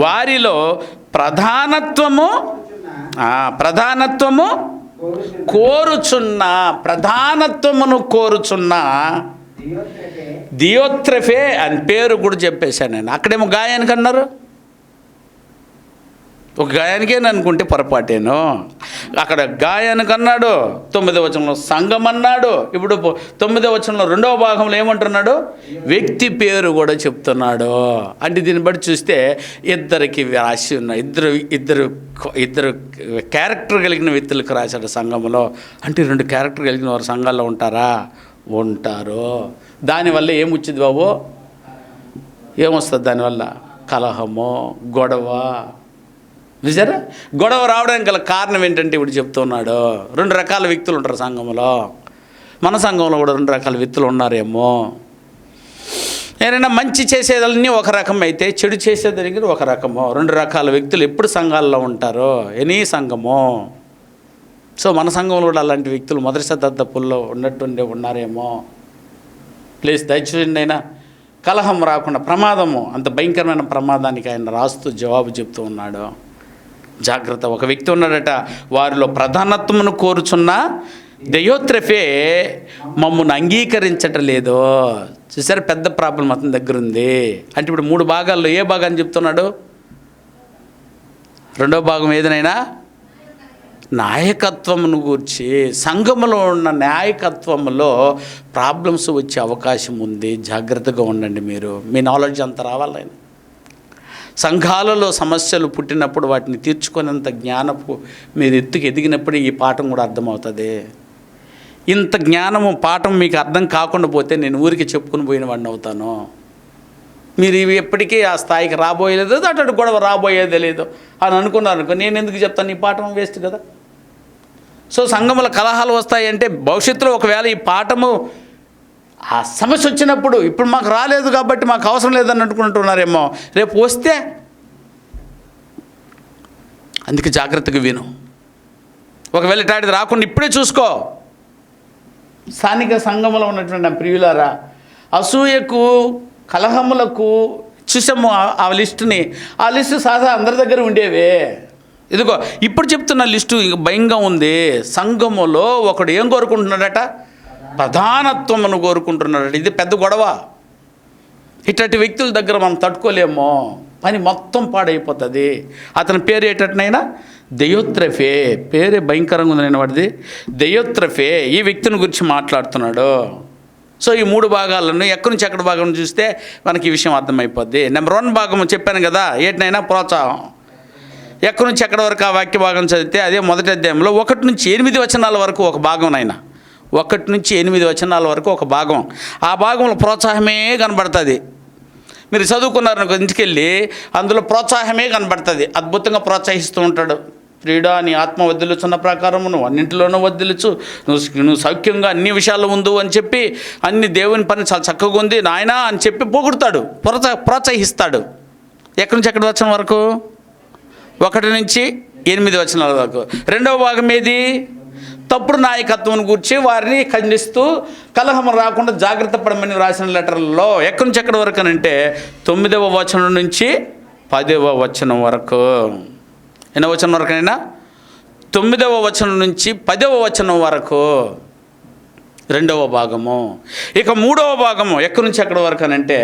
Speaker 1: వారిలో ప్రధానత్వము ప్రధానత్వమును కోరుచున్న దియోత్రెఫే అని పేరు కూడా చెప్పేశాను నేను. అక్కడేమో గాయానికి అన్నారు, ఒక గాయానికే అనుకుంటే పొరపాటేను. అక్కడ గాయానికి అన్నాడు, 9వ వచనంలో సంఘం అన్నాడు. ఇప్పుడు 9వ వచనంలో 2వ భాగంలో ఏమంటున్నాడు? వ్యక్తి పేరు కూడా చెప్తున్నాడు. అంటే దీన్ని బట్టి చూస్తే ఇద్దరికి రాసి ఉన్నాయి. ఇద్దరు క్యారెక్టర్ కలిగిన వ్యక్తులకు రాశాడు సంఘంలో. అంటే 2 క్యారెక్టర్ కలిగిన వారు సంఘాల్లో ఉంటారా? ఉంటారు. దానివల్ల ఏమొచ్చింది బాబు? ఏమొస్తుంది దానివల్ల? కలహము, గొడవ. నిజరా? గొడవ రావడానికి గల కారణం ఏంటంటే ఇప్పుడు చెప్తున్నాడు, 2 రకాల వ్యక్తులు ఉంటారు సంఘంలో. మన సంఘంలో కూడా 2 రకాల వ్యక్తులు ఉన్నారేమో. ఏదైనా మంచి చేసేదాన్ని ఒక రకం అయితే, చెడు చేసేదానికి ఒక రకము. 2 రకాల వ్యక్తులు ఎప్పుడు సంఘాల్లో ఉంటారో, ఎనీ సంఘము. సో మన సంఘంలో కూడా అలాంటి వ్యక్తులు మొదటి శతాబ్దపుల్లో ఉన్నారేమో. ప్లీజ్ దయచేయండి. అయినా కలహం రాకుండా, ప్రమాదము, అంత భయంకరమైన ప్రమాదానికి ఆయన రాస్తూ జవాబు చెప్తూ ఉన్నాడు. జాగ్రత్త. ఒక వ్యక్తి ఉన్నాడట, వారిలో ప్రధానత్వమును కోరుచున్న దయోత్రెఫే మమ్మల్ని అంగీకరించటం లేదో. చూసారు, పెద్ద ప్రాబ్లం అతని దగ్గర ఉంది. అంటే ఇప్పుడు 3 భాగాల్లో ఏ భాగాన్ని చెప్తున్నాడు? 2వ భాగం ఏదైనా నాయకత్వమును గూర్చి. సంఘములో ఉన్న నాయకత్వంలో ప్రాబ్లమ్స్ వచ్చే అవకాశం ఉంది. జాగ్రత్తగా ఉండండి. మీ నాలెడ్జ్ అంత రావాలని. సంఘాలలో సమస్యలు పుట్టినప్పుడు వాటిని తీర్చుకునేంత జ్ఞానపు మీరు ఎదిగినప్పుడు ఈ పాఠం కూడా అర్థమవుతుంది. ఇంత జ్ఞానము పాఠం మీకు అర్థం కాకుండా పోతే నేను ఊరికి చెప్పుకుని పోయిన వాడిని అవుతాను. మీరు ఇవి ఎప్పటికీ ఆ స్థాయికి రాబోయేది, అటు గొడవ రాబోయేదే లేదు అని అనుకున్నారు. నేను ఎందుకు చెప్తాను? ఈ పాఠం వేస్ట్ కదా. సో సంఘముల కలహాలు వస్తాయంటే భవిష్యత్తులో ఒకవేళ ఈ పాఠము ఆ సమస్య వచ్చినప్పుడు, ఇప్పుడు మాకు రాలేదు కాబట్టి మాకు అవసరం లేదని అనుకుంటున్నారేమో, రేపు వస్తే. అందుకే జాగ్రత్తగా విను. ఒకవేళ ఇట్లాంటిది రాకుండా ఇప్పుడే చూసుకో. స్థానిక సంఘములో ఉన్నటువంటి ప్రియులారా, అసూయకు, కలహములకు చూసాము ఆ లిస్టుని. ఆ లిస్టు సాదా అందరి దగ్గర ఉండేవే. ఇదిగో ఇప్పుడు చెప్తున్న లిస్టు భయంగా ఉంది. సంఘములో ఒకడు ఏం కోరుకుంటున్నాడట? ప్రధానత్వమును కోరుకుంటున్నాడట. ఇది పెద్ద గొడవ. ఇట్లాంటి వ్యక్తుల దగ్గర మనం తట్టుకోలేమో, పని మొత్తం పాడైపోతుంది. అతని పేరు ఏంటంటనైనా దయోత్రెఫే. పేరే భయంకరంగా ఉందని వాడిది, దయోత్రెఫే. ఈ వ్యక్తిని గురించి మాట్లాడుతున్నాడు. సో ఈ 3 భాగాలను ఎక్కడి నుంచి ఎక్కడ భాగం చూస్తే మనకి ఈ విషయం అర్థమైపోద్ది. నెంబర్ 1 భాగం చెప్పాను కదా, ఏంటనైనా ప్రోత్సాహం. ఎక్కడి నుంచి ఎక్కడి వరకు ఆ వాక్య భాగం చదివితే అదే మొదటి అధ్యాయంలో 1 నుంచి 8 వచనాల వరకు ఒక భాగం. 1 నుంచి 8 వచనాల వరకు ఒక భాగం. ఆ భాగంలో ప్రోత్సాహమే కనబడుతుంది. మీరు చదువుకున్నారు ఇంటికెళ్ళి అందులో ప్రోత్సాహమే కనబడుతుంది. అద్భుతంగా ప్రోత్సహిస్తూ ఉంటాడు. ప్రియుడా, నీ ఆత్మ వర్ధిల్లుచున్న ప్రకారము నువ్వు అన్నింటిలోనూ వర్ధిల్లుచు, నువ్వు సౌఖ్యంగా అన్ని విషయాలు ఉండు అని చెప్పి, అన్ని దేవుని పని చాలా చక్కగా ఉంది నాయనా అని చెప్పి పొగుడుతాడు, ప్రోత్సహిస్తాడు. ఎక్కడి నుంచి ఎక్కడి వచనం వరకు? 1 నుంచి 8 వచనాల వరకు. రెండవ భాగం ఏది? తప్పుడు నాయకత్వం గురించి వారిని ఖండిస్తూ కలహం రాకుండా జాగ్రత్త పడమని రాసిన లెటర్లలో ఎక్కడి నుంచి ఎక్కడి వరకు అంటే 9వ వచనం నుంచి 10వ వచనం వరకు. ఎన్నో వచనం వరకైనా? 9వ వచనం నుంచి 10వ వచనం వరకు రెండవ భాగము. ఇక 3వ భాగము ఎక్కడి నుంచి ఎక్కడి వరకు అంటే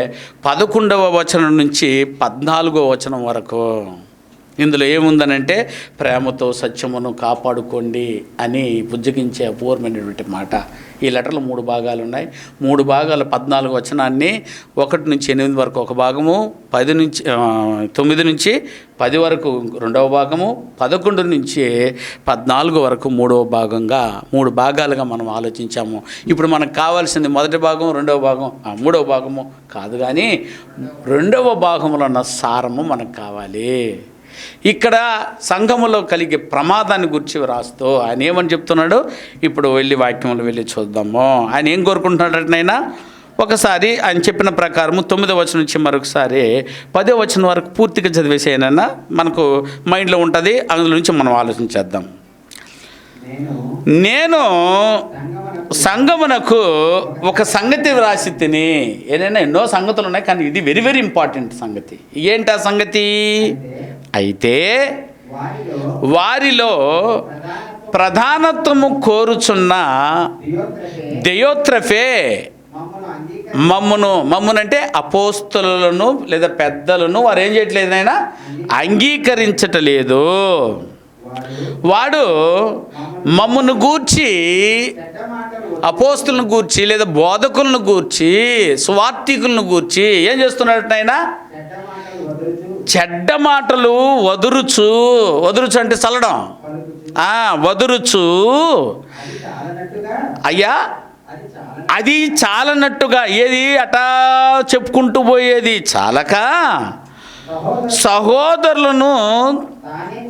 Speaker 1: 11వ వచనం నుంచి 14వ వచనం వరకు. ఇందులో ఏముందనంటే ప్రేమతో సత్యమును కాపాడుకోండి అని బుజ్జగించే అపూర్వమైనటువంటి మాట. ఈ లెటర్లో 3 భాగాలు ఉన్నాయి. 3 భాగాలు 14 వచనాన్ని 1 నుంచి 8 వరకు ఒక భాగము, 9 నుంచి 10 వరకు రెండవ భాగము, 11 నుంచి 14 వరకు మూడవ భాగంగా 3 భాగాలుగా మనం ఆలోచించాము. ఇప్పుడు మనకు కావాల్సింది మొదటి భాగం, రెండవ భాగం, మూడవ భాగము కాదు, కానీ రెండవ భాగంలో ఉన్న సారము మనకు కావాలి. ఇక్కడ సంఘములో కలిగే ప్రమాదాన్ని గురించి రాస్తూ ఆయన ఏమని చెప్తున్నాడు ఇప్పుడు వెళ్ళి వాక్యంలో వెళ్ళి చూద్దాము. ఆయన ఏం కోరుకుంటున్నాడటనైనా ఒకసారి ఆయన చెప్పిన ప్రకారము 9వ వచనం నుంచి మరొకసారి 10వ వచనం వరకు పూర్తిగా చదివేసేయనన్నా మనకు మైండ్లో ఉంటుంది. అందులో నుంచి మనం ఆలోచించేద్దాం. నేను సంఘమునకు ఒక సంగతి వ్రాసి తిని, ఏదైనా ఎన్నో సంగతులు ఉన్నాయి కానీ ఇది వెరీ వెరీ ఇంపార్టెంట్ సంగతి. ఏంటి ఆ సంగతి? అయితే వారిలో ప్రధానత్వము కోరుచున్న దెయోత్రఫే మమ్మునంటే అపోస్తలులను లేదా పెద్దలను వారు ఏం చేయట్లేదు, ఆయన అంగీకరించటలేదు. వాడు మమ్మును గూర్చి, అపోస్తులను గూర్చి లేదా బోధకులను గూర్చి, సువార్తికులను గూర్చి ఏం చేస్తున్నాడు ఆయన? చెడ్డ మాటలు వదురుచు అంటే చల్లడం, వదురుచు. అయ్యా అది చాలనట్టుగా, ఏది అటా చెప్పుకుంటూ పోయేది చాలక సహోదరులను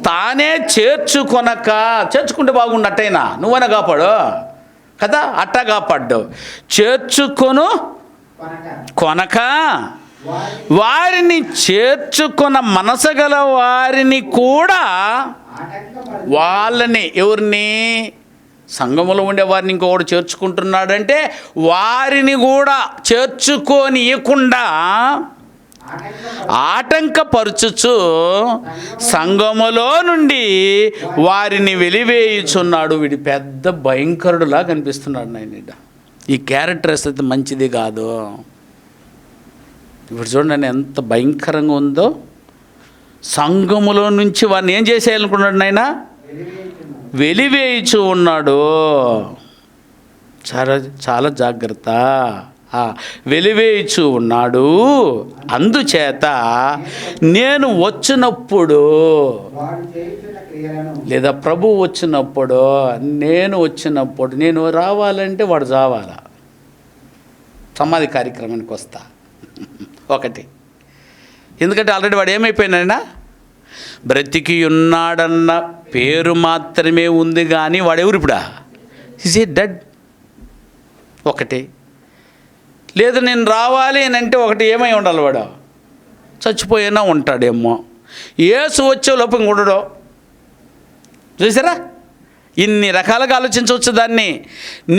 Speaker 1: తానే చేర్చుకుంటే బాగుండు. అట్టయినా నువ్వైనా కాపాడు కదా, అట్టా కాపాడ్డు. చేర్చుకొను కొనక వారిని చేర్చుకున్న మనసగల వారిని కూడా, వాళ్ళని ఎవరిని? సంఘములో ఉండే వారిని ఇంకొకటి చేర్చుకుంటున్నాడంటే వారిని కూడా చేర్చుకోనియకుండా ఆటంకపరచుచు సంఘములో నుండి వారిని వెలివేయుచున్నాడు. వీడి పెద్ద భయంకరుడులా కనిపిస్తున్నాడు నాయన. ఈ క్యారెక్టర్స్ అయితే మంచిది కాదు. ఇప్పుడు చూడండి ఎంత భయంకరంగా ఉందో. సంఘములో నుంచి వారిని ఏం చేసేయాలనుకున్నాడు నాయన? వెలివేయిచు ఉన్నాడు. చాలా చాలా జాగ్రత్త. వెలివేయిచు ఉన్నాడు. అందుచేత నేను వచ్చినప్పుడు లేదా ప్రభు వచ్చినప్పుడు, నేను రావాలంటే వాడు చావాలా. సమాధి కార్యక్రమానికి వస్తా ఒకటి. ఎందుకంటే ఆల్రెడీ వాడు ఏమైపోయినాయన? బ్రతికి ఉన్నాడన్న పేరు మాత్రమే ఉంది కానీ వాడెవరు ఇప్పుడా? Is a dead. ఒకటి. లేదు నేను రావాలి అని అంటే ఒకటి ఏమై ఉండాలి? వాడు చచ్చిపోయినా ఉంటాడేమో. యేసు వచ్చే లోపం ఉండడు. చూసారా? ఇన్ని రకాలుగా ఆలోచించవచ్చు దాన్ని.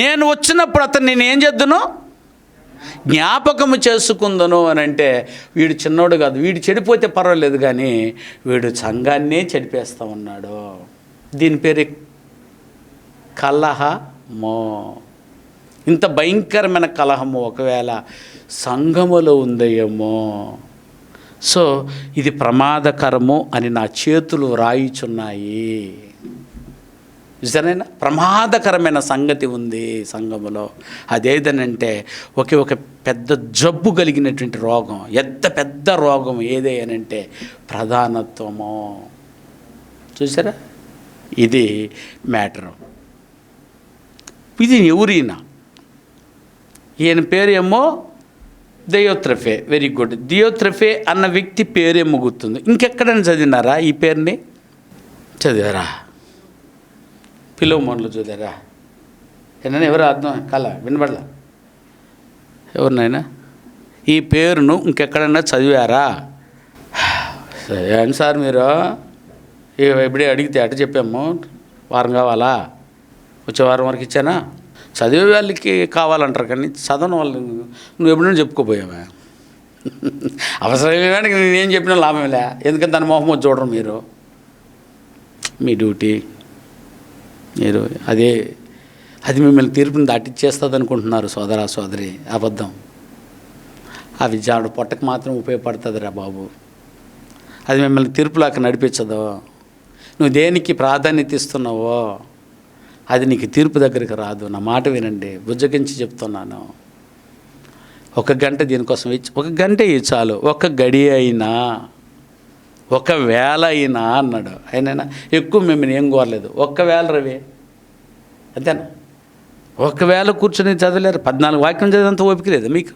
Speaker 1: నేను వచ్చినప్పుడు అతను నేను ఏం చేద్దును? జ్ఞాపకము చేసుకుందను అని అంటే వీడు చిన్నోడు కాదు. వీడు చెడిపోతే పర్వాలేదు కానీ వీడు సంఘాన్నే చెడిపేస్తూ ఉన్నాడు. దీని పేరు కలహము. ఇంత భయంకరమైన కలహము ఒకవేళ సంఘములో ఉందేమో. సో ఇది ప్రమాదకరము అని నా చేతులు రాయిచున్నాయి. నిజమేనా? ప్రమాదకరమైన సంగతి ఉంది సంఘములో. అదేదనంటే ఒక పెద్ద జబ్బు కలిగినటువంటి రోగం, ఎంత పెద్ద రోగం ఏదేనంటే ప్రధానత్వము. చూసారా? ఇది మ్యాటరు. ఇది ఎవరైనా ఈయన పేరు ఏమో దియోత్రెఫే, వెరీ గుడ్. దియోత్రెఫే అన్న వ్యక్తి పేరేమో గుర్తుంది. ఇంకెక్కడైనా చదివినారా ఈ పేరుని? చదివారా? ఫిలోమోన్లో చదివారా? ఏమైనా ఎవరు అర్థం కల వినబడలా? ఎవరినైనా ఈ పేరును ఇంకెక్కడైనా చదివారా? ఏంటి సార్ మీరు ఎప్పుడే అడిగితే అట చెప్పాము, వారం కావాలా, వచ్చే వారం వరకు ఇచ్చానా? చదివే వాళ్ళకి కావాలంటారు కానీ చదవని వాళ్ళు నువ్వు ఎప్పుడైనా చెప్పుకోపోయావా? అవసరమైన నేనేం చెప్పినా లాభంలే, ఎందుకంటే దాని మొహమ్మద్ చూడరు మీరు. మీ డ్యూటీ మీరు అది మిమ్మల్ని తీర్పుని దాటిచ్చేస్తుంది అనుకుంటున్నారు సోదరా సోదరి. అబద్ధం. ఆ విద్యాడు పొట్టకు మాత్రం ఉపయోగపడుతుందిరా బాబు. అది మిమ్మల్ని తీర్పులాగా నడిపించదు. నువ్వు దేనికి ప్రాధాన్యత ఇస్తున్నావో అది నీకు తీర్పు దగ్గరికి రాదు. నా మాట వినండి, బుజ్జగించి చెప్తున్నాను. 1 గంట దీనికోసం ఇచ్చి 1 గంట చాలు, 1 గడి అయినా 1 వేళ అయినా అన్నాడు. అయినా ఎక్కువ మిమ్మల్ని ఏం కోరలేదు. 1 వేళ రవి అంతేనా? 1 వేళ కూర్చొని చదవలేరు. 14 వాక్యం చదివేంత ఓపిక లేదు మీకు.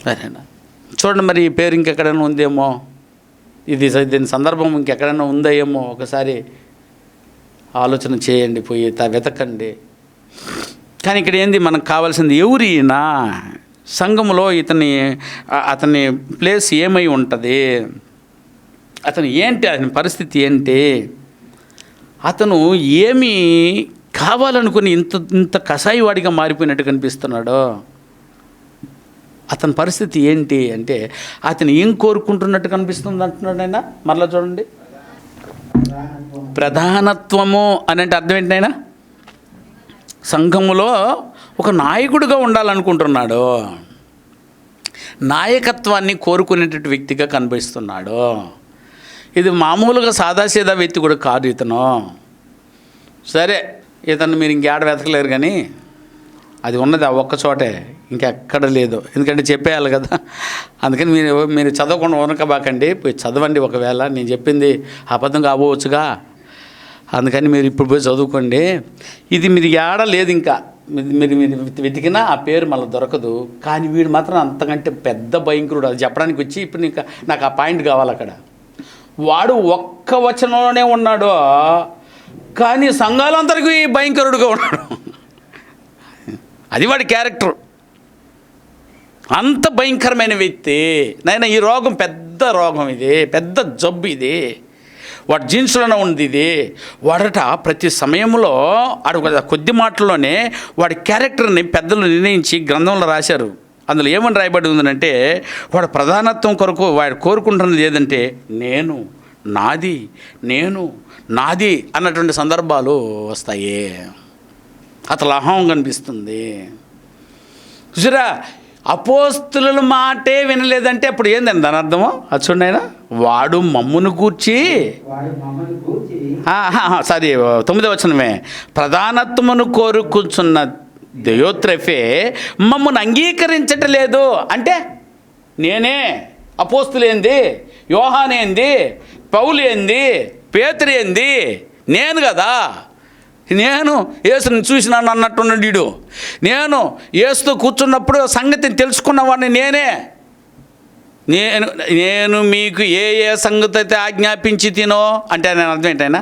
Speaker 1: సరేనా? చూడండి, మరి ఈ పేరు ఇంకెక్కడైనా ఉందేమో, దీని సందర్భం ఇంకెక్కడైనా ఉందా ఏమో ఒకసారి ఆలోచన చేయండి, పోయి వెతకండి. కానీ ఇక్కడ ఏంది మనకు కావాల్సింది? ఎవరైనా సంఘములో అతని ప్లేస్ ఏమై ఉంటుంది, అతను ఏంటి, అతని పరిస్థితి ఏంటి, అతను ఏమి కావాలనుకుని ఇంత కషాయి వాడిగా మారిపోయినట్టు కనిపిస్తున్నాడో, అతని పరిస్థితి ఏంటి అంటే అతను ఏం కోరుకుంటున్నట్టు కనిపిస్తుంది అంటున్నాడు ఆయన. మరలా చూడండి, ప్రధానత్వము అని అంటే అర్థం ఏంటి? ఆయన సంఘములో ఒక నాయకుడిగా ఉండాలనుకుంటున్నాడు, నాయకత్వాన్ని కోరుకునేటటువంటి వ్యక్తిగా కనిపిస్తున్నాడు. ఇది మామూలుగా సాదాసీదా వ్యక్తి కూడా కాదు ఇతను. సరే, ఇతను మీరు ఇంకేడ వెతకలేరు కానీ అది ఉన్నది ఆ ఒక్క చోటే, ఇంకెక్కడ లేదు. ఎందుకంటే చెప్పేయాలి కదా. అందుకని మీరు చదవకుండా వనకబాకండి, పోయి చదవండి. ఒకవేళ నేను చెప్పింది అబద్ధం కాబోవచ్చుగా, అందుకని మీరు ఇప్పుడు పోయి చదువుకోండి. ఇది మీరు ఏడ లేదు, ఇంకా మీరు వెతికినా ఆ పేరు మళ్ళీ దొరకదు. కానీ వీడు మాత్రం అంతకంటే పెద్ద భయంకరుడు. అది చెప్పడానికి వచ్చి ఇప్పుడు నాకు ఆ పాయింట్ కావాలి. అక్కడ వాడు 1 వచనంలోనే ఉన్నాడు, కానీ సంఘాలందరికీ భయంకరుడుగా ఉన్నాడు. అది వాడి క్యారెక్టర్. అంత భయంకరమైన వ్యక్తి. నాయన, ఈ రోగం పెద్ద రోగం, ఇది పెద్ద జబ్బు, ఇది వాడి జీన్స్లోనే ఉంది. ఇది వాడట ప్రతి సమయంలో కొద్ది మాటల్లోనే వాడి క్యారెక్టర్ని పెద్దలు నిర్ణయించి గ్రంథంలో రాశారు. అందులో ఏమని రాయబడి ఉందంటే, వాడు ప్రధానత్వం కొరకు వాడు కోరుకుంటున్నది ఏదంటే నేను, నాది అన్నటువంటి సందర్భాలు వస్తాయి. అతను అహం కనిపిస్తుంది. చూసారా, అపోస్తుల మాటే వినలేదంటే అప్పుడు ఏందండి దాని అర్థము? అది చూడండి, ఆయన వాడు మమ్మును గూర్చి 9వ వచనమే, ప్రధానత్వమును కోరుకుంటున్న దియోత్రెఫే మమ్మల్ని అంగీకరించటలేదు. అంటే నేనే, అపోస్తులేంది, యోహానేంది, పౌలేంది, పేతురేంది, నేను కదా. నేను యేసుని చూసినాను అన్నట్టున్నాడు వీడు. నేను యేసుతో కూర్చున్నప్పుడు సంగతిని తెలుసుకున్నవాడిని నేనే. నేను మీకు ఏ సంగతి అయితే ఆజ్ఞాపించి తినో అంటే నేను అర్థం ఏంటైనా,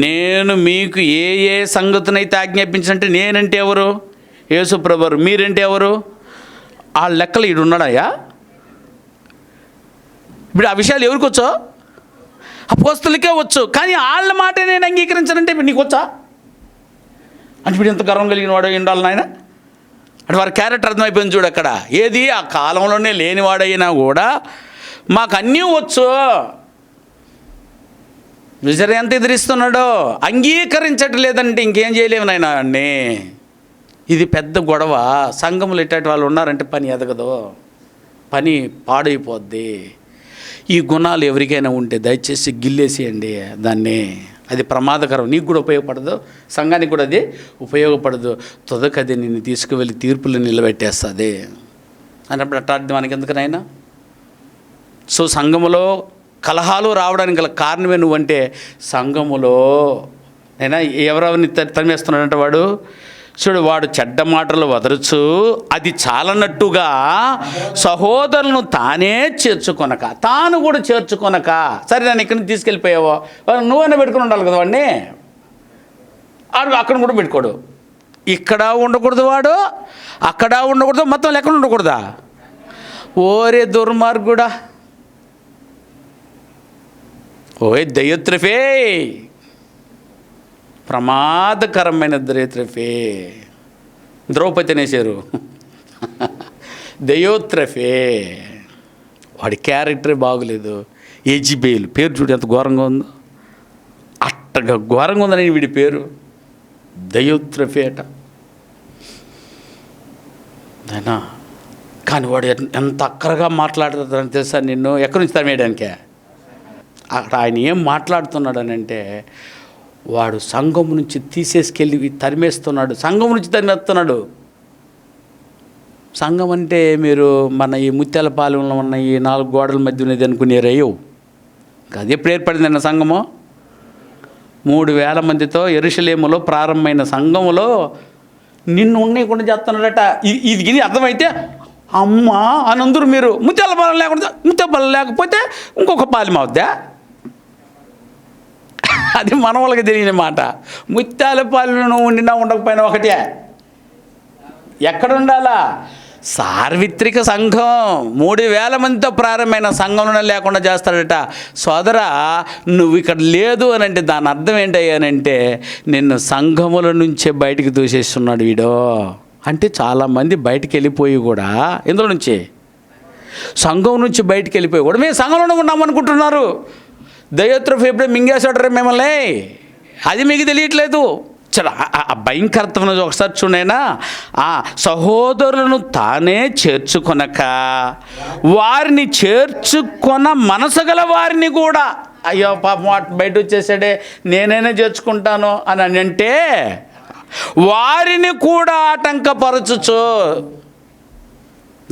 Speaker 1: నేను మీకు ఏ సంగతినైతే ఆజ్ఞాపించినంటే నేనంటే ఎవరు? యేసు ప్రభువు. మీరంటే ఎవరు? ఆ లెక్కలు ఈడు ఉన్నాడయ్యా. ఇప్పుడు ఆ విషయాలు ఎవరికి వచ్చో? అపోస్తులకే వచ్చు. కానీ వాళ్ళ మాట నేను అంగీకరించానంటే నీకు వచ్చా? అంటే ఇప్పుడు ఎంత గర్వం కలిగిన వాడు ఉండాలి నాయన. అంటే వారి క్యారెక్టర్ అర్థమైపోయింది చూడు అక్కడ. ఏది ఆ కాలంలోనే లేనివాడైనా కూడా మాకు అన్నీ వచ్చు. విజర్ ఎంత ఎదిరిస్తున్నాడో, అంగీకరించట్లేదంటే ఇంకేం చేయలేము నాయన అన్నీ. ఇది పెద్ద గొడవ. సంఘములు ఇట్టేటి వాళ్ళు ఉన్నారంటే పని ఎదగదు, పని పాడైపోద్ది. ఈ గుణాలు ఎవరికైనా ఉంటే దయచేసి గిల్లేసేయండి దాన్ని. అది ప్రమాదకరం. నీకు కూడా ఉపయోగపడదు, సంఘానికి కూడా అది ఉపయోగపడదు. తుదకది నిన్ను తీసుకువెళ్ళి తీర్పులు నిలబెట్టేస్తుంది అన్నప్పుడు అట్టార్థం మనకి ఎందుకనైనా. సో సంఘములో కలహాలు రావడానికి గల కారణమే నువ్వంటే, సంఘములో అయినా ఎవరెవరిని తరిమేస్తున్నాడంటే వాడు చూడు, వాడు చెడ్డ మాటలు వదరుచు అది చాలనట్టుగా సహోదరులను తానే చేర్చుకొనక, తాను కూడా చేర్చుకొనక. సరే, నన్ను ఇక్కడి నుంచి తీసుకెళ్ళిపోయావో, నువ్వైనా పెట్టుకుని ఉండాలి కదా వాడిని. అక్కడ కూడా పెట్టుకోడు. ఇక్కడ ఉండకూడదు వాడు, అక్కడ ఉండకూడదు, మొత్తం ఎక్కడ ఉండకూడదా? ఓరే దుర్మార్గుడా, ఓయ్ దయోత్రఫే, ప్రమాదకరమైన దయోత్రఫే. ద్రౌపది అనేసారు దయోత్రఫే. వాడి క్యారెక్టరే బాగులేదు. యెజబెల్ పేరు చూడు ఎంత ఘోరంగా ఉందో. అట్టగా ఘోరంగా ఉందని వీడి పేరు దయోత్రఫే అట. అయినా కానీ వాడు ఎంత అక్కరగా మాట్లాడుతాడని తెలుసా? నిన్ను ఎక్కడి నుంచి తరిమేయడానికే. అక్కడ ఆయన ఏం మాట్లాడుతున్నాడని అంటే, వాడు సంఘం నుంచి తీసేసుకెళ్ళి తరిమేస్తున్నాడు, సంఘం నుంచి తరిమేస్తున్నాడు. సంఘం అంటే మీరు మన ఈ ముత్యాలపాలెంలో ఉన్న ఈ 4 గోడల మధ్య ఉన్నది అనుకునేరయ్యో. అది ఎప్పుడు ఏర్పడిందన్న సంఘము? 3000 మందితో యెరూషలేములో ప్రారంభమైన సంఘములో నిన్ను ఉండకుండా చేస్తున్నాడట. ఇది అర్థమైతే అమ్మ అని అందరూ మీరు ముత్యాలపాలెం లేకుండా, ముత్యాలపాలెం లేకపోతే ఇంకొక పాలెం అవుద్దా? అది మన వాళ్ళకి తెలియని మాట. ముత్యాలపాలెంలో ఉండినా ఉండకపోయినా ఒకటే. ఎక్కడ ఉండాలా? సార్వత్రిక సంఘం 3000 మందితో ప్రారంభమైన సంఘంలోనే లేకుండా చేస్తాడట. సోదరా, నువ్వు ఇక్కడ లేదు అని అంటే దాని అర్థం ఏంటయ్యానంటే, నిన్ను సంఘముల నుంచే బయటికి దూసేస్తున్నాడు వీడో. అంటే చాలామంది బయటికి వెళ్ళిపోయి కూడా, ఇందులో నుంచి సంఘం నుంచి బయటికి వెళ్ళిపోయి కూడా మేము సంఘంలోనే ఉన్నాం అనుకుంటున్నారు. దయోత్రఫే ఎప్పుడే మింగేసాడు మిమ్మల్ని, అది మీకు తెలియట్లేదు. చాలా భయంకరత్వం ఒకసారి చూడైనా. సహోదరులను తానే చేర్చుకొనక వారిని చేర్చుకొన మనసు గల వారిని కూడా, అయ్యో పాపం బయట వచ్చేసాడే నేనైనా చేర్చుకుంటాను అని అంటే, వారిని కూడా ఆటంకపరచుచు.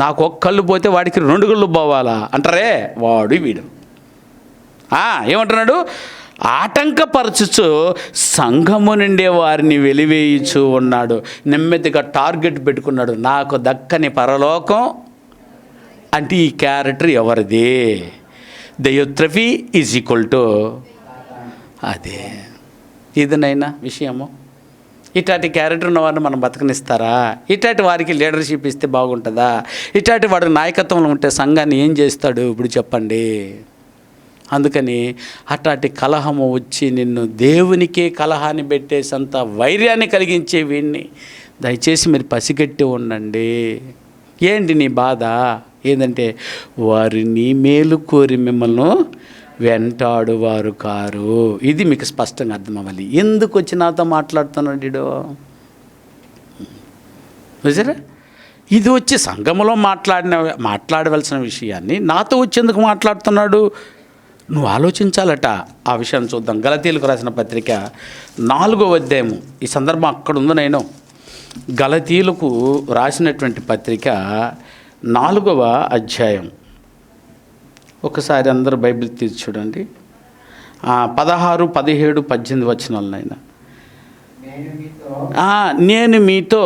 Speaker 1: నాకు ఒక కళ్ళు పోతే వాడికి 2 కళ్ళు పోవాలా అంటారే, వాడు వీడు. ఏమంటున్నాడు? ఆటంకపరచుచు సంఘము నుండే వారిని వెలివేయుచు ఉన్నాడు. నెమ్మదిగా టార్గెట్ పెట్టుకున్నాడు, నాకు దక్కని పరలోకం. అంటే ఈ క్యారెక్టర్ ఎవరిది? దయోత్రఫీ ఈజ్ ఈక్వల్ టు అదే. ఇదినైనా విషయము. ఇట్లాంటి క్యారెక్టర్ ఉన్న వారిని మనం బతకనిస్తారా? ఇట్లాంటి వారికి లీడర్షిప్ ఇస్తే బాగుంటుందా? ఇట్లాంటి వాడికి నాయకత్వంలో ఉంటే సంఘాన్ని ఏం చేస్తాడు ఇప్పుడు చెప్పండి? అందుకని అట్లాంటి కలహము వచ్చి నిన్ను దేవునికే కలహాన్ని పెట్టేసంత వైర్యాన్ని కలిగించే వీడిని దయచేసి మీరు పసిగట్టి ఉండండి. ఏంటి నీ బాధ? ఏంటంటే వారు నీ మేలు కోరి మిమ్మల్ని వెంటాడువారు కారు. ఇది మీకు స్పష్టంగా అర్థం అవ్వాలి. ఎందుకు వచ్చి నాతో మాట్లాడుతున్నాడు చూసారా? ఇది వచ్చి సంఘములో మాట్లాడవలసిన విషయాన్ని నాతో వచ్చేందుకు మాట్లాడుతున్నాడు. నువ్వు ఆలోచించాలట. ఆ విషయాన్ని చూద్దాం. గలతీయులకు రాసిన పత్రిక 4వ అధ్యాయము. ఈ సందర్భం అక్కడ ఉందో. నేను గలతీయులకు రాసినటువంటి పత్రిక 4వ అధ్యాయం. ఒకసారి అందరూ బైబిల్ తీసి చూడండి. 16, 17, 18 వచనాలనైనా. నేను మీతో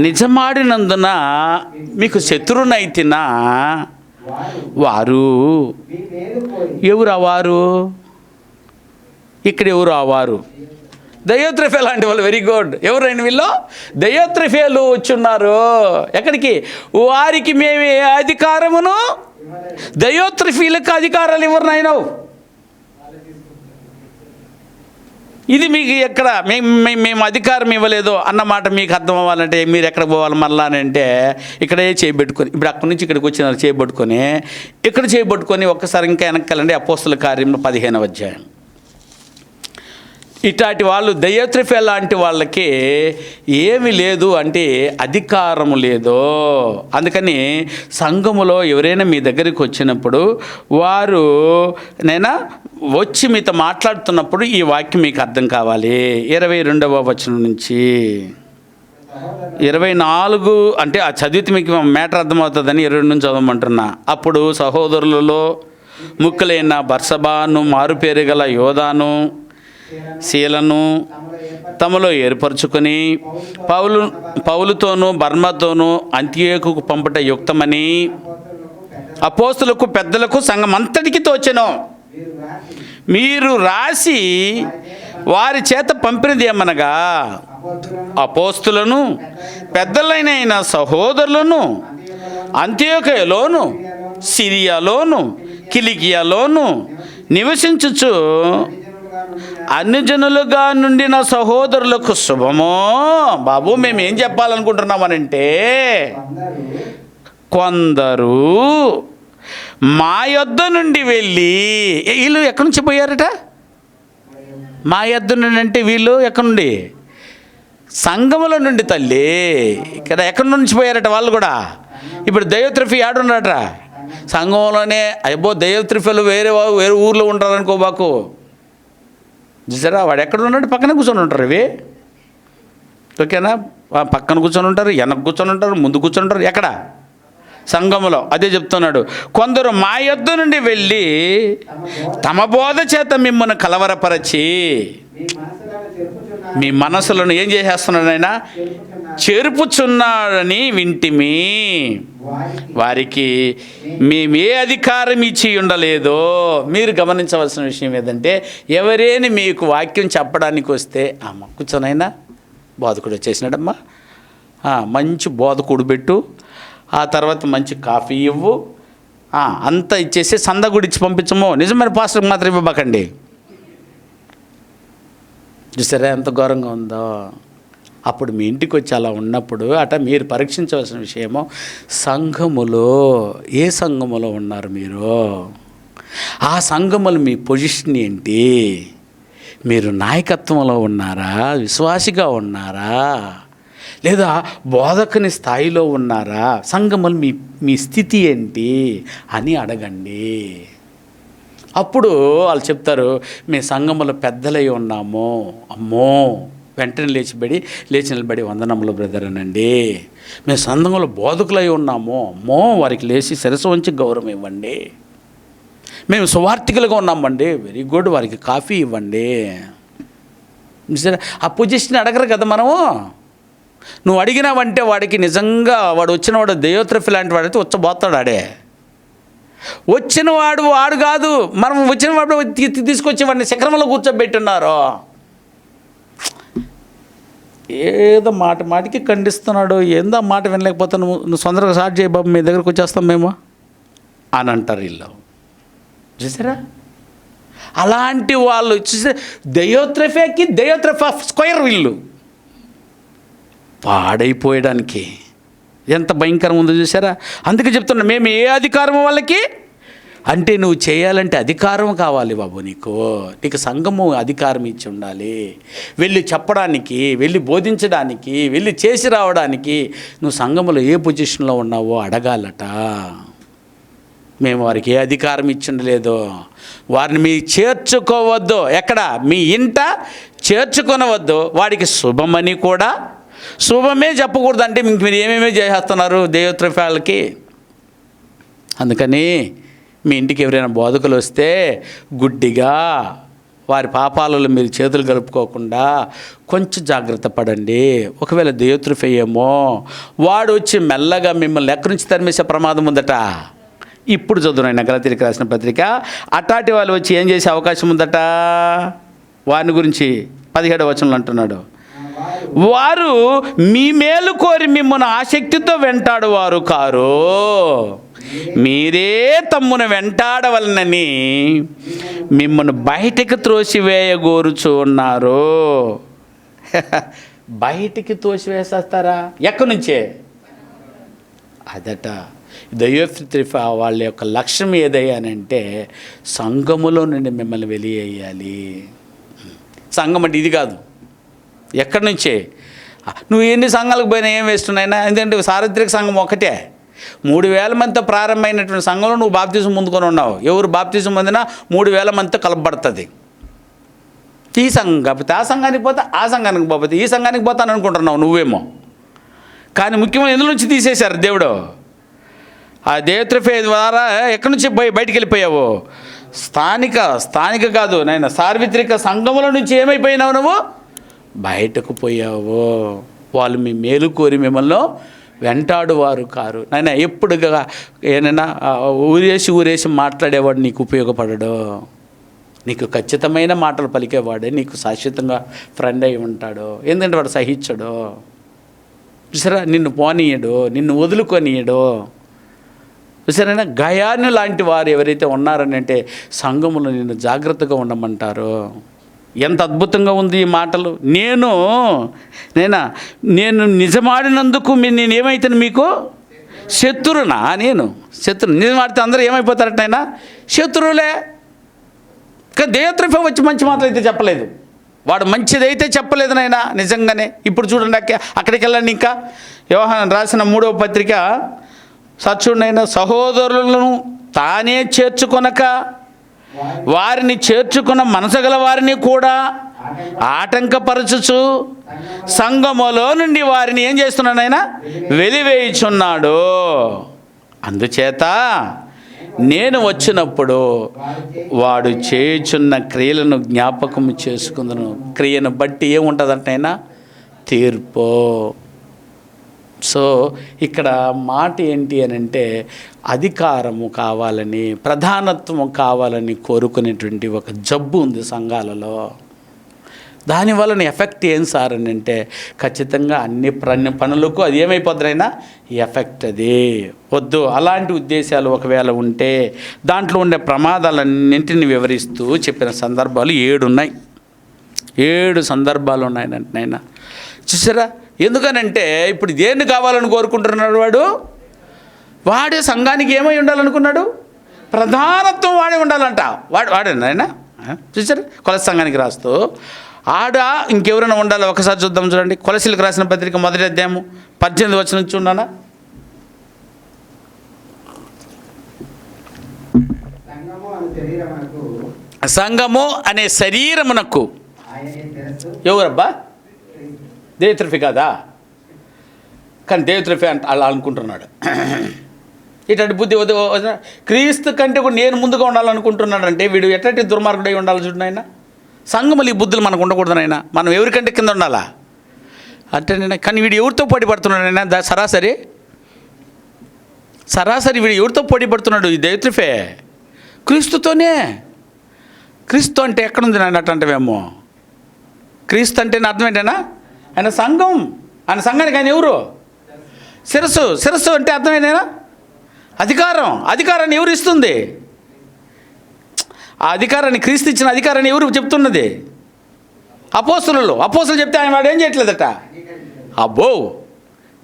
Speaker 1: నిజమాడినందున మీకు శత్రునైతినా వారు ఎవరు? వారు ఇక్కడ ఎవరు? వారు దయోత్రఫే లాంటి వాళ్ళు. Very good. ఎవరైనా వీళ్ళు? దయోత్రఫేలు వచ్చున్నారు. ఎక్కడికి? వారికి మేమే అధికారమును, దయోత్రఫీలకు అధికారాలు ఎవరినైనా. ఇది మీకు ఎక్కడ మేము అధికారం ఇవ్వలేదు అన్నమాట మీకు అర్థం అవ్వాలంటే మీరు ఎక్కడ పోవాలి మళ్ళా అని అంటే, ఇక్కడే చేయబెట్టుకొని, ఇప్పుడు అక్కడి నుంచి ఇక్కడికి వచ్చిన చేయబట్టుకొని, ఇక్కడ చేయబట్టుకొని ఒక్కసారి ఇంకా వెనక్కాలండి. అపోస్తల కార్యంలో 15వ అధ్యాయం. ఇట్లాంటి వాళ్ళు దయోత్రఫే లాంటి వాళ్ళకి ఏమి లేదు అంటే అధికారము లేదు. అందుకని సంఘములో ఎవరైనా మీ దగ్గరికి వచ్చినప్పుడు వారు వచ్చి మీతో మాట్లాడుతున్నప్పుడు ఈ వాక్యం మీకు అర్థం కావాలి. 22వ వచనం నుంచి 24 అంటే ఆ చదివితే మీకు మ్యాటర్ అర్థమవుతుందని 22 నుంచి చదవమంటున్నా. అప్పుడు సహోదరులలో ముఖ్యులైన బర్సబాను, మారుపేరు గల యోధాను, శీలను తమలో ఏర్పరచుకొని పౌలుతోనూ బర్మతోనూ అంతియోకుకు పంపుట యుక్తమని అపోస్తులకు పెద్దలకు సంఘం అంతటికి తోచెను. మీరు రాసి వారి చేత పంపినది ఏమనగా, అపోస్తులను పెద్దలైన సహోదరులను అంతియోకయలోను సిరియాలోను కిలికియాలోను నివసించుచు అన్యజనులుగా నుండిన సహోదరులకు శుభమో. బాబు, మేము ఏం చెప్పాలనుకుంటున్నామనంటే, కొందరు మా యొద్ద నుండి వెళ్ళి, వీళ్ళు ఎక్కడి నుంచి పోయారట? మా యొద్ద నుండి అంటే వీళ్ళు ఎక్కడి నుండి? సంఘముల నుండి తల్లి. ఇక్కడ ఎక్కడి నుంచి పోయారట వాళ్ళు కూడా? ఇప్పుడు దైవత్రిఫీ ఆడున్నారట సంఘంలోనే. అయ్యో, దైవత్రిఫీలు వేరే ఊర్లో ఉంటారనుకో బాకు. చూసారా, వాడు ఎక్కడ ఉన్నాడు? పక్కన కూర్చొని ఉంటారు. ఇవి ఓకేనా? పక్కన కూర్చొని ఉంటారు, వెనక్కి కూర్చొని ఉంటారు, ముందు కూర్చొని ఉంటారు. ఎక్కడ? సంఘములో. అదే చెప్తున్నాడు. కొందరు మా యొద్ద నుండి వెళ్ళి తమ బోధ చేత మిమ్మల్ని కలవరపరచి మీ మనసులను ఏం చేసేస్తున్నాడు ఆయన? చేర్పుచున్నాడని వింటిమి. వారికి మేము ఏ అధికారం ఇచ్చి ఉండలేదో. మీరు గమనించవలసిన విషయం ఏదంటే, ఎవరైనా మీకు వాక్యం చెప్పడానికి వస్తే, అమ్మ కూర్చొనైనా బోధకుడు వచ్చేసినాడమ్మా, మంచి బోధకుడు పెట్టు, ఆ తర్వాత మంచి కాఫీ ఇవ్వు, అంతా ఇచ్చేసి సంద కూడా ఇచ్చి పంపించము. నిజమైన పాస్టర్కి మాత్రం ఇవ్వబాకండి. చూసారా ఎంత ఘోరంగా ఉందో? అప్పుడు మీ ఇంటికి వచ్చి అలా ఉన్నప్పుడు మీరు పరీక్షించవలసిన విషయము, సంఘములో ఏ సంఘములో ఉన్నారు మీరు? ఆ సంఘములో మీ పొజిషన్ ఏంటి? మీరు నాయకత్వంలో ఉన్నారా? విశ్వాసిగా ఉన్నారా? లేదా బోధకుని స్థాయిలో ఉన్నారా? సంఘములు మీ స్థితి ఏంటి అని అడగండి. అప్పుడు వాళ్ళు చెప్తారు, మేము సంఘములో పెద్దలై ఉన్నాము. అమ్మో, వెంటనే లేచి నిలబడి వందనములు బ్రదర్ అనండి. మేము సంఘంలో బోధకులై ఉన్నాము. అమ్మో, వారికి లేచి శిరస్సు వంచి గౌరవం ఇవ్వండి. మేము సువార్థికులుగా ఉన్నామండి, వెరీ గుడ్, వారికి కాఫీ ఇవ్వండి. సరే, ఆ పొజిషన్ అడగరు కదా మనము. నువ్వు అడిగినావంటే వాడికి నిజంగా వాడు వచ్చినవాడు దైవత్రిఫీ లాంటి వాడైతే వచ్చబోతాడు. వాడు కాదు, మనం వచ్చినవాడు తీసుకొచ్చి వాడిని శిఖరంలో కూర్చోబెట్టున్నారు. ఏదో మాటికి ఖండిస్తున్నాడు. ఏందో మాట వినలేకపోతే నువ్వు సొందరగా స్టార్ట్ చేయ బాబు, మీ దగ్గరకు వచ్చేస్తాం మేము అని అంటారు వీళ్ళు. చూసారా, అలాంటి వాళ్ళు చూసే దైవత్రిఫీకి దైవత్రిఫీ స్క్వేర్ వీళ్ళు పాడైపోయడానికి ఎంత భయంకరం ఉందో చూసారా. అందుకే చెప్తున్నా, మేము ఏ అధికారం వాళ్ళకి అంటే, నువ్వు చేయాలంటే అధికారం కావాలి బాబు. నీకు సంఘము అధికారం ఇచ్చి ఉండాలి. వెళ్ళి చెప్పడానికి, వెళ్ళి బోధించడానికి, వెళ్ళి చేసి రావడానికి నువ్వు సంఘములో ఏ పొజిషన్లో ఉన్నావో అడగాలట. మేము వారికి ఏ అధికారం ఇచ్చిండలేదు. వారిని మీ చేర్చుకోవద్దు. ఎక్కడ? మీ ఇంట చేర్చుకొనవద్దు. వాడికి శుభమని కూడా శుభమే చెప్పకూడదు. అంటే మీరు ఏమేమి చేసేస్తున్నారు దైవత్రిఫీలకి. అందుకని మీ ఇంటికి ఎవరైనా బోధకులు వస్తే గుడ్డిగా వారి పాపాలలో మీరు చేతులు కలుపుకోకుండా కొంచెం జాగ్రత్త పడండి. ఒకవేళ దైవత్రిఫీ ఏమో వాడు వచ్చి మెల్లగా మిమ్మల్ని ఎక్కడి నుంచి తరిమేసే ప్రమాదం ఉందట. ఇప్పుడు చదువునైనా గలతీయులకు రాసిన పత్రిక, అటాటి వాళ్ళు వచ్చి ఏం చేసే అవకాశం ఉందట. వారిని గురించి 17వ వచనంలో అంటున్నాడు, వారు మీ మేలు కోరి మిమ్మల్ని ఆసక్తితో వెంటాడువారు కారు, మీరే తమ్మును వెంటాడవలనని మిమ్మల్ని బయటికి త్రోసివేయగోరుచు ఉన్నారు. బయటికి తోసివేసేస్తారా? ఎక్కడి నుంచే? అదట దైవత్రిఫీ వాళ్ళ యొక్క లక్ష్యం ఏదయ్యానంటే, సంఘములో నుండి మిమ్మల్ని వెలివేయాలి. సంఘం అంటే ఇది కాదు. ఎక్కడి నుంచే? నువ్వు ఎన్ని సంఘాలకు పోయినా ఏం వేస్తున్నాయినా? ఎందుకంటే సార్వత్రిక సంఘం ఒకటే. 3000 మందితో ప్రారంభమైనటువంటి సంఘంలో నువ్వు బాప్తిజం ముందుకొని ఉన్నావు. ఎవరు బాప్తిజం పొందినా 3000 మందితో కలపబడుతుంది. ఈ సంఘం కాకపోతే ఆ సంఘానికి పోతే, ఆ సంఘానికి పోతే ఈ సంఘానికి పోతాను అనుకుంటున్నావు నువ్వేమో. కానీ ముఖ్యమైన ఎందులో నుంచి తీసేశారు దేవుడు. ఆ దైవత్రిఫీ ద్వారా ఎక్కడి నుంచి బయటికి వెళ్ళిపోయావు? స్థానిక కాదు నాయన, సార్వత్రిక సంఘముల నుంచి ఏమైపోయినావు నువ్వు? బయటకు పోయావో వాళ్ళు మీ మేలు కోరి మిమ్మల్ని వెంటాడువారు కారు. నాయన ఎప్పుడుగా ఏమైనా ఊరేసి మాట్లాడేవాడు నీకు ఉపయోగపడడు. నీకు ఖచ్చితమైన మాటలు పలికేవాడే నీకు శాశ్వతంగా ఫ్రెండ్ అయి ఉంటాడు. ఎందుకంటే వాడు సహించడు, చూసారా, నిన్ను పోనీయడు, నిన్ను వదులుకొనియడు. చూసారైనా గయాన్ని లాంటి వారు ఎవరైతే ఉన్నారని అంటే సంఘములో నిన్ను జాగ్రత్తగా ఉండమంటారు. ఎంత అద్భుతంగా ఉంది ఈ మాటలు. నేను నిజమాడినందుకు నేనేమైతాను మీకు శత్రువునా? శత్రువు నిజమాడితే అందరూ ఏమైపోతారట నాయన? శత్రువులే. కానీ దేవత్రిఫే వచ్చి మంచి మాటలు అయితే చెప్పలేదు, వాడు మంచిదైతే చెప్పలేదు నాయన నిజంగానే. ఇప్పుడు చూడండి అక్కడికి వెళ్ళండి. ఇంకా యోహాను రాసిన 3వ పత్రిక సచ్చుడైన సహోదరులను తానే చేర్చుకొనక వారిని చేర్చుకున్న మనసగల వారిని కూడా ఆటంకపరచుచు సంఘములో నుండి వారిని ఏం చేస్తున్నాడు ఆయన? వెలివేయుచున్నాడు. అందుచేత నేను వచ్చినప్పుడు వాడు చేయుచున్న క్రియలను జ్ఞాపకం చేసుకుందును. క్రియను బట్టి ఏముంటుందంటే ఆయన తీర్పు. సో ఇక్కడ మాట ఏంటి అని అంటే అధికారము కావాలని, ప్రధానత్వం కావాలని కోరుకునేటువంటి ఒక జబ్బు ఉంది సంఘాలలో. దానివలన ఎఫెక్ట్ ఏం సార్ అని అంటే ఖచ్చితంగా అన్ని పనులకు అది ఏమైపోద్దురైనా ఎఫెక్ట్ అది వద్దు. అలాంటి ఉద్దేశాలు ఒకవేళ ఉంటే దాంట్లో ఉండే ప్రమాదాలన్నింటిని వివరిస్తూ చెప్పిన సందర్భాలు 7 ఉన్నాయి. 7 సందర్భాలు ఉన్నాయనంటనైనా చూసారా. ఎందుకనంటే ఇప్పుడు దేన్ని కావాలని కోరుకుంటున్నాడు వాడే సంఘానికి ఏమై ఉండాలనుకున్నాడు? ప్రధానత్వం వాడే ఉండాలంట. వాడేనాయన చూసారా. కొలసి సంఘానికి రాస్తూ ఇంకెవరైనా ఉండాలి ఒకసారి చూద్దాం. చూడండి, కొలసీలకు రాసిన పత్రిక 1వ అధ్యాయము 18వ వచనం చూడనా. సంఘము అనే శరీరమునకు ఎవరబ్బా? దేవత్రిఫే కాదా? కానీ దేవత్రిఫే అలా అనుకుంటున్నాడు. ఇట్లాంటి బుద్ధి క్రీస్తు కంటే కూడా నేను ముందుగా ఉండాలనుకుంటున్నాడంటే వీడు ఎట్లాంటి దుర్మార్గుడై ఉండాలి చూడండి ఆయన. సంఘములు ఈ బుద్ధులు మనకు ఉండకూడదునైనా. మనం ఎవరికంటే కింద ఉండాలా అంటే నేను. కానీ వీడు ఎవరితో పోటీ పడుతున్నాడైనా? సరాసరి వీడు ఎవరితో పోటీ పడుతున్నాడు? ఈ దేవత్రిఫే క్రీస్తుతోనే. క్రీస్తు అంటే ఎక్కడుంది నాయన అట్టంటవేమో. క్రీస్తు అంటే అర్థం ఏంటైనా? ఆయన సంఘం. ఆయన సంఘానికి ఆయన ఎవరు? శిరస్సు అంటే అర్థమేనా? అధికారాన్ని ఎవరు ఇస్తుంది? ఆ అధికారాన్ని, క్రీస్తు ఇచ్చిన అధికారాన్ని ఎవరు చెప్తున్నది? అపోస్తులు చెప్తే ఆయన వాడు ఏం చేయట్లేదట. అబ్బో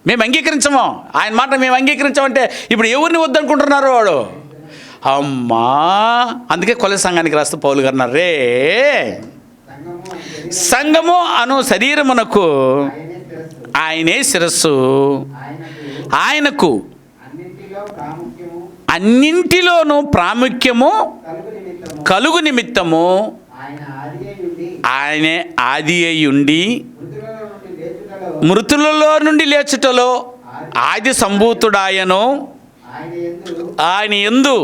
Speaker 1: మేము అంగీకరించము, ఆయన మాట మేము అంగీకరించామంటే ఇప్పుడు ఎవరిని వద్దనుకుంటున్నారు వాడు? అమ్మా. అందుకే కొలసి సంఘానికి రాస్తూ పౌలు గారు అన్నారే, సంఘము అను శరీరమునకు ఆయనే శిరస్సు, ఆయనకు అన్నింటిలోనూ ప్రాముఖ్యము కలుగు నిమిత్తము ఆయనే ఆది అయ్యుండి మృతులలో నుండి లేచుటలో ఆది సంభూతుడాయను. ఆయన యందు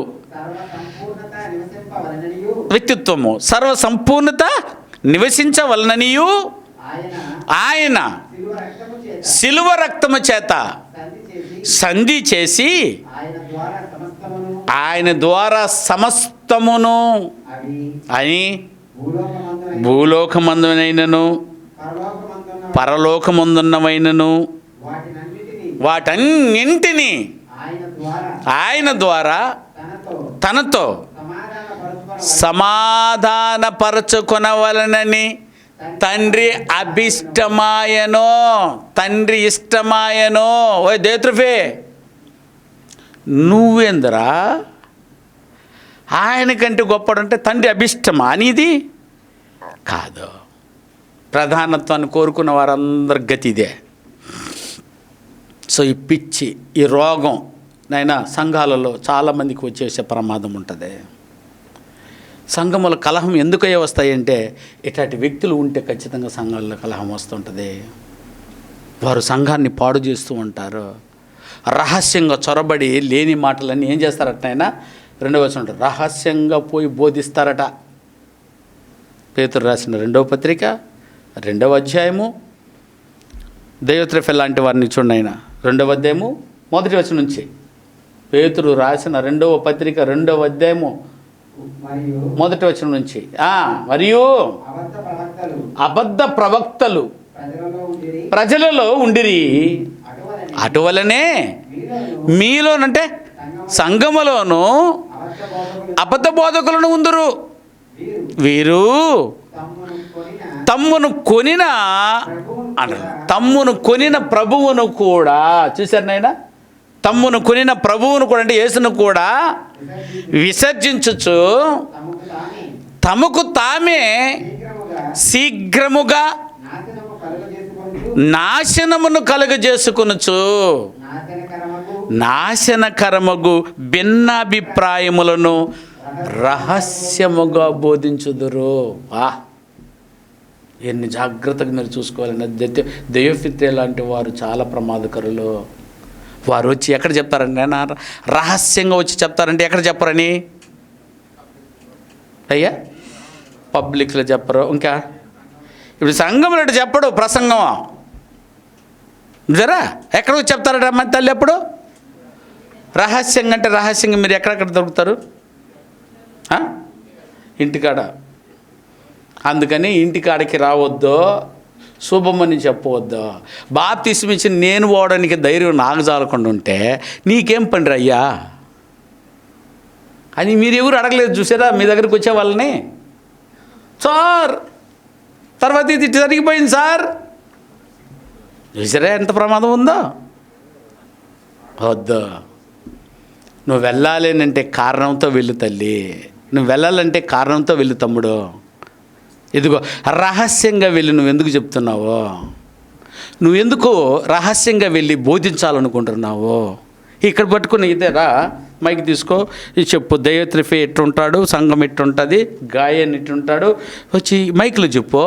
Speaker 1: వ్యక్తిత్వము సర్వ సంపూర్ణత నివసించవలననియు ఆయన శిలువ రక్తము చేత సంధి చేసి ఆయన ద్వారా సమస్తమును అని భూలోకమందునైనను పరలోకమందున్నవైనను వాటన్నింటినీ ఆయన ద్వారా తనతో సమాధానపరచుకొనవలనని తండ్రి అభిష్టమాయనో, తండ్రి ఇష్టమాయనో. ఓ దేవత్రిఫే నువ్వేందరా ఆయనకంటే గొప్పడంటే తండ్రి అభిష్టమా అనేది కాదు. ప్రధానత్వాన్ని కోరుకున్న వారందరి గతి ఇదే. సో ఈ పిచ్చి, ఈ రోగం నైనా సంఘాలలో చాలామందికి వచ్చేసే ప్రమాదం ఉంటుంది. సంఘముల కలహం ఎందుకయ్యే వస్తాయంటే ఇట్లాంటి వ్యక్తులు ఉంటే ఖచ్చితంగా సంఘాల్లో కలహం వస్తుంటుంది. వారు సంఘాన్ని పాడు చేస్తూ ఉంటారు. రహస్యంగా చొరబడి లేని మాటలన్నీ ఏం చేస్తారట ఆయన? 2వ వచనం రహస్యంగా పోయి బోధిస్తారట. పేతురు రాసిన 2వ పత్రిక 2వ అధ్యాయము దైవత్రిఫె లాంటి వారిని చూడండి ఆయన 2వ అధ్యాయము 1వ వచనం నుంచి. పేతురు రాసిన 2వ పత్రిక 2వ అధ్యాయము 1వ వచనం నుంచి. మరియు అబద్ధ ప్రవక్తలు ప్రజలలో ఉండిరి, అటువలనే మీలోనంటే సంఘములోను అబద్ధ బోధకులను ఉందురు. వీరు తమ్మును కొనిన ప్రభువును కూడా, చూశారు నాయన, తమ్మును కొనిన ప్రభువును కూడా అంటే యేసును కూడా విసర్జించుచు తమకు తామే శీఘ్రముగా నాశనమును కలుగజేసుకొనుచు నాశనకరమగు భిన్నాభిప్రాయములను రహస్యముగా బోధించుదురు. ఎన్ని జాగ్రత్తగా మీరు చూసుకోవాలండి. దైవఫిత్రే లాంటి వారు చాలా ప్రమాదకరులు. వారు వచ్చి ఎక్కడ చెప్తారండి? రహస్యంగా వచ్చి చెప్తారంటే ఎక్కడ చెప్పరని అయ్యా, పబ్లిక్లో చెప్పరు. ఇంకా ఇప్పుడు సంఘంలో చెప్పడు, ప్రసంగం జరా ఎక్కడ వచ్చి చెప్తారట మన తల్లి అప్పుడు? రహస్యంగా అంటే రహస్యంగా మీరు ఎక్కడెక్కడ దొరుకుతారు? ఇంటికాడ. అందుకని ఇంటికాడికి రావద్దో, శుభమని చెప్పవద్దు. బాప్తిస్మం ఇచ్చి నేను పోవడానికి ధైర్యం నాకు చాలకుండా ఉంటే నీకేం పని అయ్యా అని మీరు ఎవరు అడగలేదు. చూసారా మీ దగ్గరికి వచ్చే వాళ్ళని? సార్ తర్వాత ఇది జరిగిపోయింది సార్, చూసారా ఎంత ప్రమాదం ఉందో. వద్దు, నువ్వు వెళ్ళాలేనంటే కారణంతో వెళ్ళు తల్లి, నువ్వు వెళ్ళాలంటే కారణంతో వెళ్ళు తమ్ముడు. ఇదిగో రహస్యంగా వెళ్ళి నువ్వెందుకు చెప్తున్నావు? నువ్వెందుకు రహస్యంగా వెళ్ళి బోధించాలనుకుంటున్నావు? ఇక్కడ పట్టుకుని ఇదేరా మైక్ తీసుకో, ఇది చెప్పు. దైవత్రిఫే ఎట్టుంటాడు, సంఘం ఎట్టుంటుంది, గాయన్ ఎట్టుంటాడు, వచ్చి మైక్లో చెప్పు.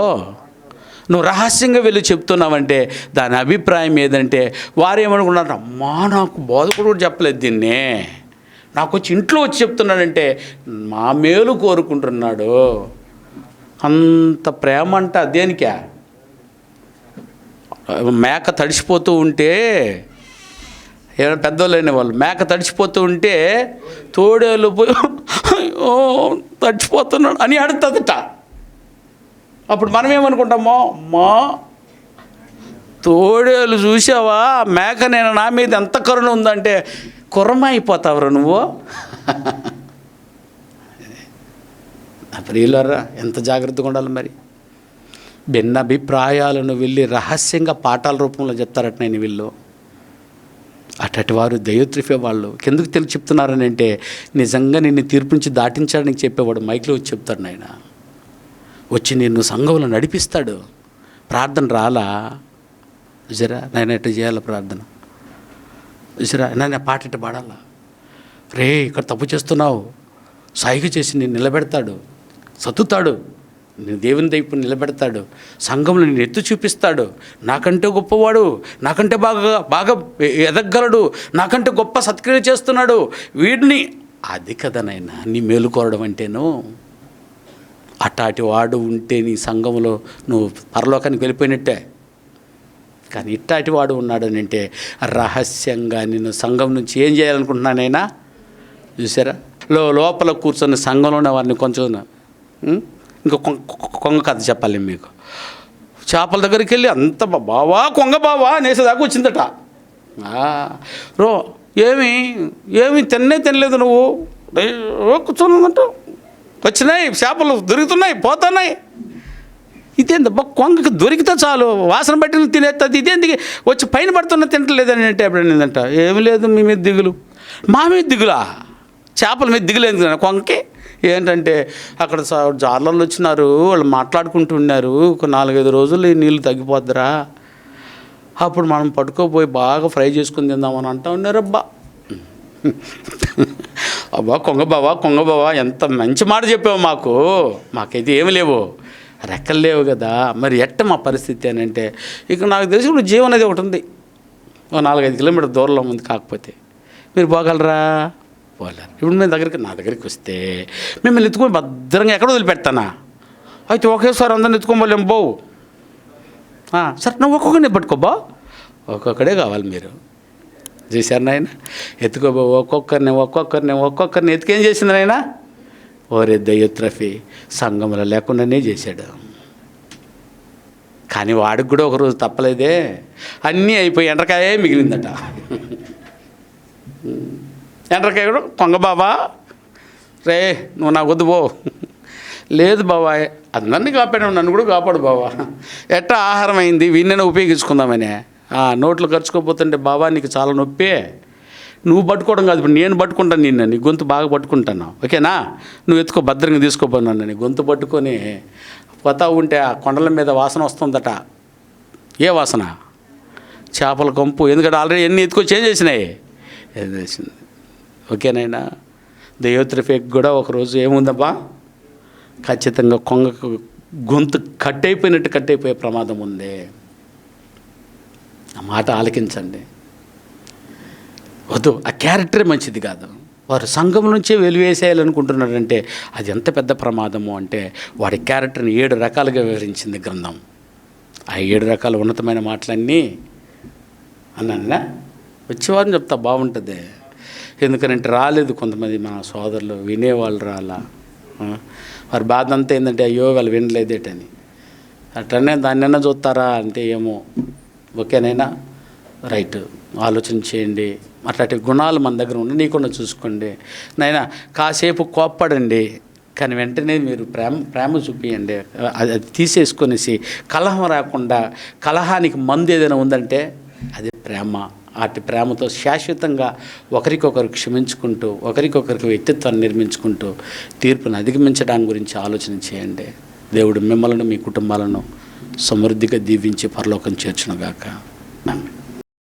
Speaker 1: నువ్వు రహస్యంగా వెళ్ళి చెప్తున్నావంటే దాని అభిప్రాయం ఏదంటే వారేమనుకున్నారు, అమ్మా నాకు బోధకుడు కూడా చెప్పలేదు దీన్ని, నాకు వచ్చి ఇంట్లో వచ్చి చెప్తున్నాడంటే మా మేలు కోరుకుంటున్నాడు. అంత ప్రేమ అంట దేనికా? మేక తడిసిపోతూ ఉంటే, ఏమైనా పెద్దోళ్ళు అనేవాళ్ళు, మేక తడిసిపోతూ ఉంటే తోడేళ్ళు పోయి అయ్యో తడిచిపోతున్నాడు అని అడుగుతుందట. అప్పుడు మనం ఏమనుకుంటామో, అమ్మా తోడేలు చూసావా మేక, నేను నా మీద ఎంత కరుణ ఉందంటే కుర్రమ అయిపోతావురా నువ్వు. ప్రియులారా ఎంత జాగ్రత్తగా ఉండాలి మరి. భిన్న అభిప్రాయాలను వెళ్ళి రహస్యంగా పాఠాల రూపంలో చెప్తారట నేను వీళ్ళు. అటు వారు దైవత్రిఫే వాళ్ళు కిందకు తెలిసి చెప్తున్నారని అంటే నిజంగా నిన్ను తీర్పు నుంచి దాటించడానికి చెప్పేవాడు మైక్లో వచ్చి చెప్తాడు. నాయన వచ్చి నిన్ను సంఘంలో నడిపిస్తాడు. ప్రార్థన రాలా జరా నాయన ఎట్లా చేయాలి ప్రార్థన, జరా నాయన పాట ఇట్ట పాడాలా, రే ఇక్కడ తప్పు చేస్తున్నావు సైగ చేసి నేను నిలబెడతాడు, సతుతాడు, నేను దేవుని వైపు నిలబెడతాడు, సంఘంలో నేను ఎత్తు చూపిస్తాడు, నాకంటే గొప్పవాడు, నాకంటే బాగా ఎదగలడు, నాకంటే గొప్ప సత్క్రియ చేస్తున్నాడు వీడిని. అది కదా నాయన నీ మేలుకోరడం అంటేను. అటాటి వాడు ఉంటే నీ సంఘంలో నువ్వు పరలోకానికి వెళ్ళిపోయినట్టే. కానీ ఇట్టాటి వాడు ఉన్నాడని అంటే రహస్యంగా నేను సంఘం నుంచి ఏం చేయాలనుకుంటున్నానైనా చూసారా, లోపల కూర్చొని సంఘంలోనే వారిని కొంచెం ఇంకా కొంగ కథ చెప్పాలి మీకు. చేపల దగ్గరికి వెళ్ళి అంత బావా కొంగ బావా అనేసేదాకా వచ్చిందట. రో ఏమి తినలేదు నువ్వు కూర్చోనంట, వచ్చినాయి చేపలు దొరుకుతున్నాయి పోతున్నాయి. ఇదేందబ్బా కొంగకి దొరికితే చాలు వాసన బట్టి తినేస్తుంది, ఇదేందుకు వచ్చి పైన పడుతున్నా తింటలేదని అంటే ఎప్పుడు ఏంటంట, ఏమి లేదు మీ మీద దిగులు. మా మీద దిగులా? చేపల మీద దిగులేదు కదా కొంగకి. ఏంటంటే అక్కడ జార్లలో వచ్చినారు, వాళ్ళు మాట్లాడుకుంటూ ఉన్నారు, ఒక 4-5 రోజులు ఈ నీళ్ళు తగ్గిపోద్దిరా, అప్పుడు మనం పట్టుకోపోయి బాగా ఫ్రై చేసుకుని తిందామని అంటూ ఉన్నారు. అబ్బా కొంగ బావా ఎంత మంచి మాట చెప్పావు, మాకైతే ఏమి లేవు, రెక్కలు లేవు కదా, మరి ఎట్ట మా పరిస్థితి అని అంటే ఇక నాకు తెలిసి ఇప్పుడు జీవం అనేది ఒకటి ఉంది, 4-5 కిలోమీటర్ దూరంలో ఉంది, కాకపోతే మీరు పోగలరా? పోలేరు. ఇప్పుడు నా దగ్గరికి వస్తే మిమ్మల్ని ఎత్తుకొని భద్రంగా ఎక్కడ వదిలిపెడతానా? అయితే ఒకేసారి అందరిని ఎత్తుకోలేం, పోవు సరే నువ్వు ఒక్కొక్కరిని పట్టుకోబా, ఒక్కొక్కడే కావాలి మీరు. చూశారు నాయన, ఎత్తుకోబో ఒక్కొక్కరిని ఎత్తుకేం చేసింది నాయన? ఓరే దయ్యత్రఫీ, సంఘంలో లేకుండానే చేశాడు. కానీ వాడికి కూడా ఒకరోజు తప్పలేదే, అన్నీ అయిపోయి ఎండ్రకాయే మిగిలిందట. ఎండ్రకాయ కూడా కొంగ బాబా, రే నువ్వు నాకు వద్దు పో. లేదు బాబాయ్, అందరినీ కాపాడు, నన్ను కూడా కాపాడు బాబా. ఎట్టా ఆహారం అయింది, వీళ్ళని ఉపయోగించుకుందామని నోట్లు ఖర్చుకోపోతుంటే, బాబా నీకు చాలా నొప్పి, నువ్వు పట్టుకోవడం కాదు, ఇప్పుడు నేను పట్టుకుంటాను నిన్ను, నీ గొంతు బాగా పట్టుకుంటాను, ఓకేనా? నువ్వు ఎత్తుకో, భద్రంగా తీసుకోపోయినాను. నీ గొంతు పట్టుకొని పోతా ఉంటే ఆ కొండల మీద వాసన వస్తుందట. ఏ వాసన? చేపల కంపు. ఎందుకంటే ఆల్రెడీ ఎన్ని ఎత్తుకొచ్చి ఏం చేసినాయి? ఏం చేసింది? ఓకేనైనా దయ్యోత్రఫీకి కూడా ఒకరోజు ఏముందబ్బా, ఖచ్చితంగా కొంగకు గొంతు కట్టయిపోయే ప్రమాదం ఉంది. ఆ మాట ఆలకించండి. వద్దు, ఆ క్యారెక్టరే మంచిది కాదు. వారు సంఘం నుంచే వెలివేసేయాలనుకుంటున్నాడంటే అది ఎంత పెద్ద ప్రమాదము అంటే, వాడి క్యారెక్టర్ని 7 రకాలుగా వివరించింది గ్రంథం. ఆ 7 రకాల ఉన్నతమైన మాటలన్నీ అన్నా వచ్చేవారిని చెప్తా బాగుంటుంది. ఎందుకనంటే రాలేదు కొంతమంది మన సోదరులు, వినేవాళ్ళు రాలా. వారి బాధ అంతా ఏంటంటే, అయ్యో వాళ్ళు వినలేదేటని. అట్లనే దాన్నైనా చూస్తారా అంటే ఏమో. ఓకేనైనా రైట్, ఆలోచన చేయండి. అట్లాంటి గుణాలు మన దగ్గర ఉండి నీకుండా చూసుకోండి. నైనా కాసేపు కోప్పడండి, కానీ వెంటనే మీరు ప్రేమ చూపియండి. అది తీసేసుకొనేసి కలహం రాకుండా, కలహానికి మందు ఏదైనా ఉందంటే అది ప్రేమ. అటు ప్రేమతో శాశ్వతంగా ఒకరికొకరు క్షమించుకుంటూ, ఒకరికొకరికి వ్యక్తిత్వాన్ని నిర్మించుకుంటూ తీర్పును అధిగమించడానికి గురించి ఆలోచన చేయండి. దేవుడు మిమ్మల్ని, మీ కుటుంబాలను సమృద్ధిగా దీవించి పరలోకం చేర్చునుగాక. ఆమేన్.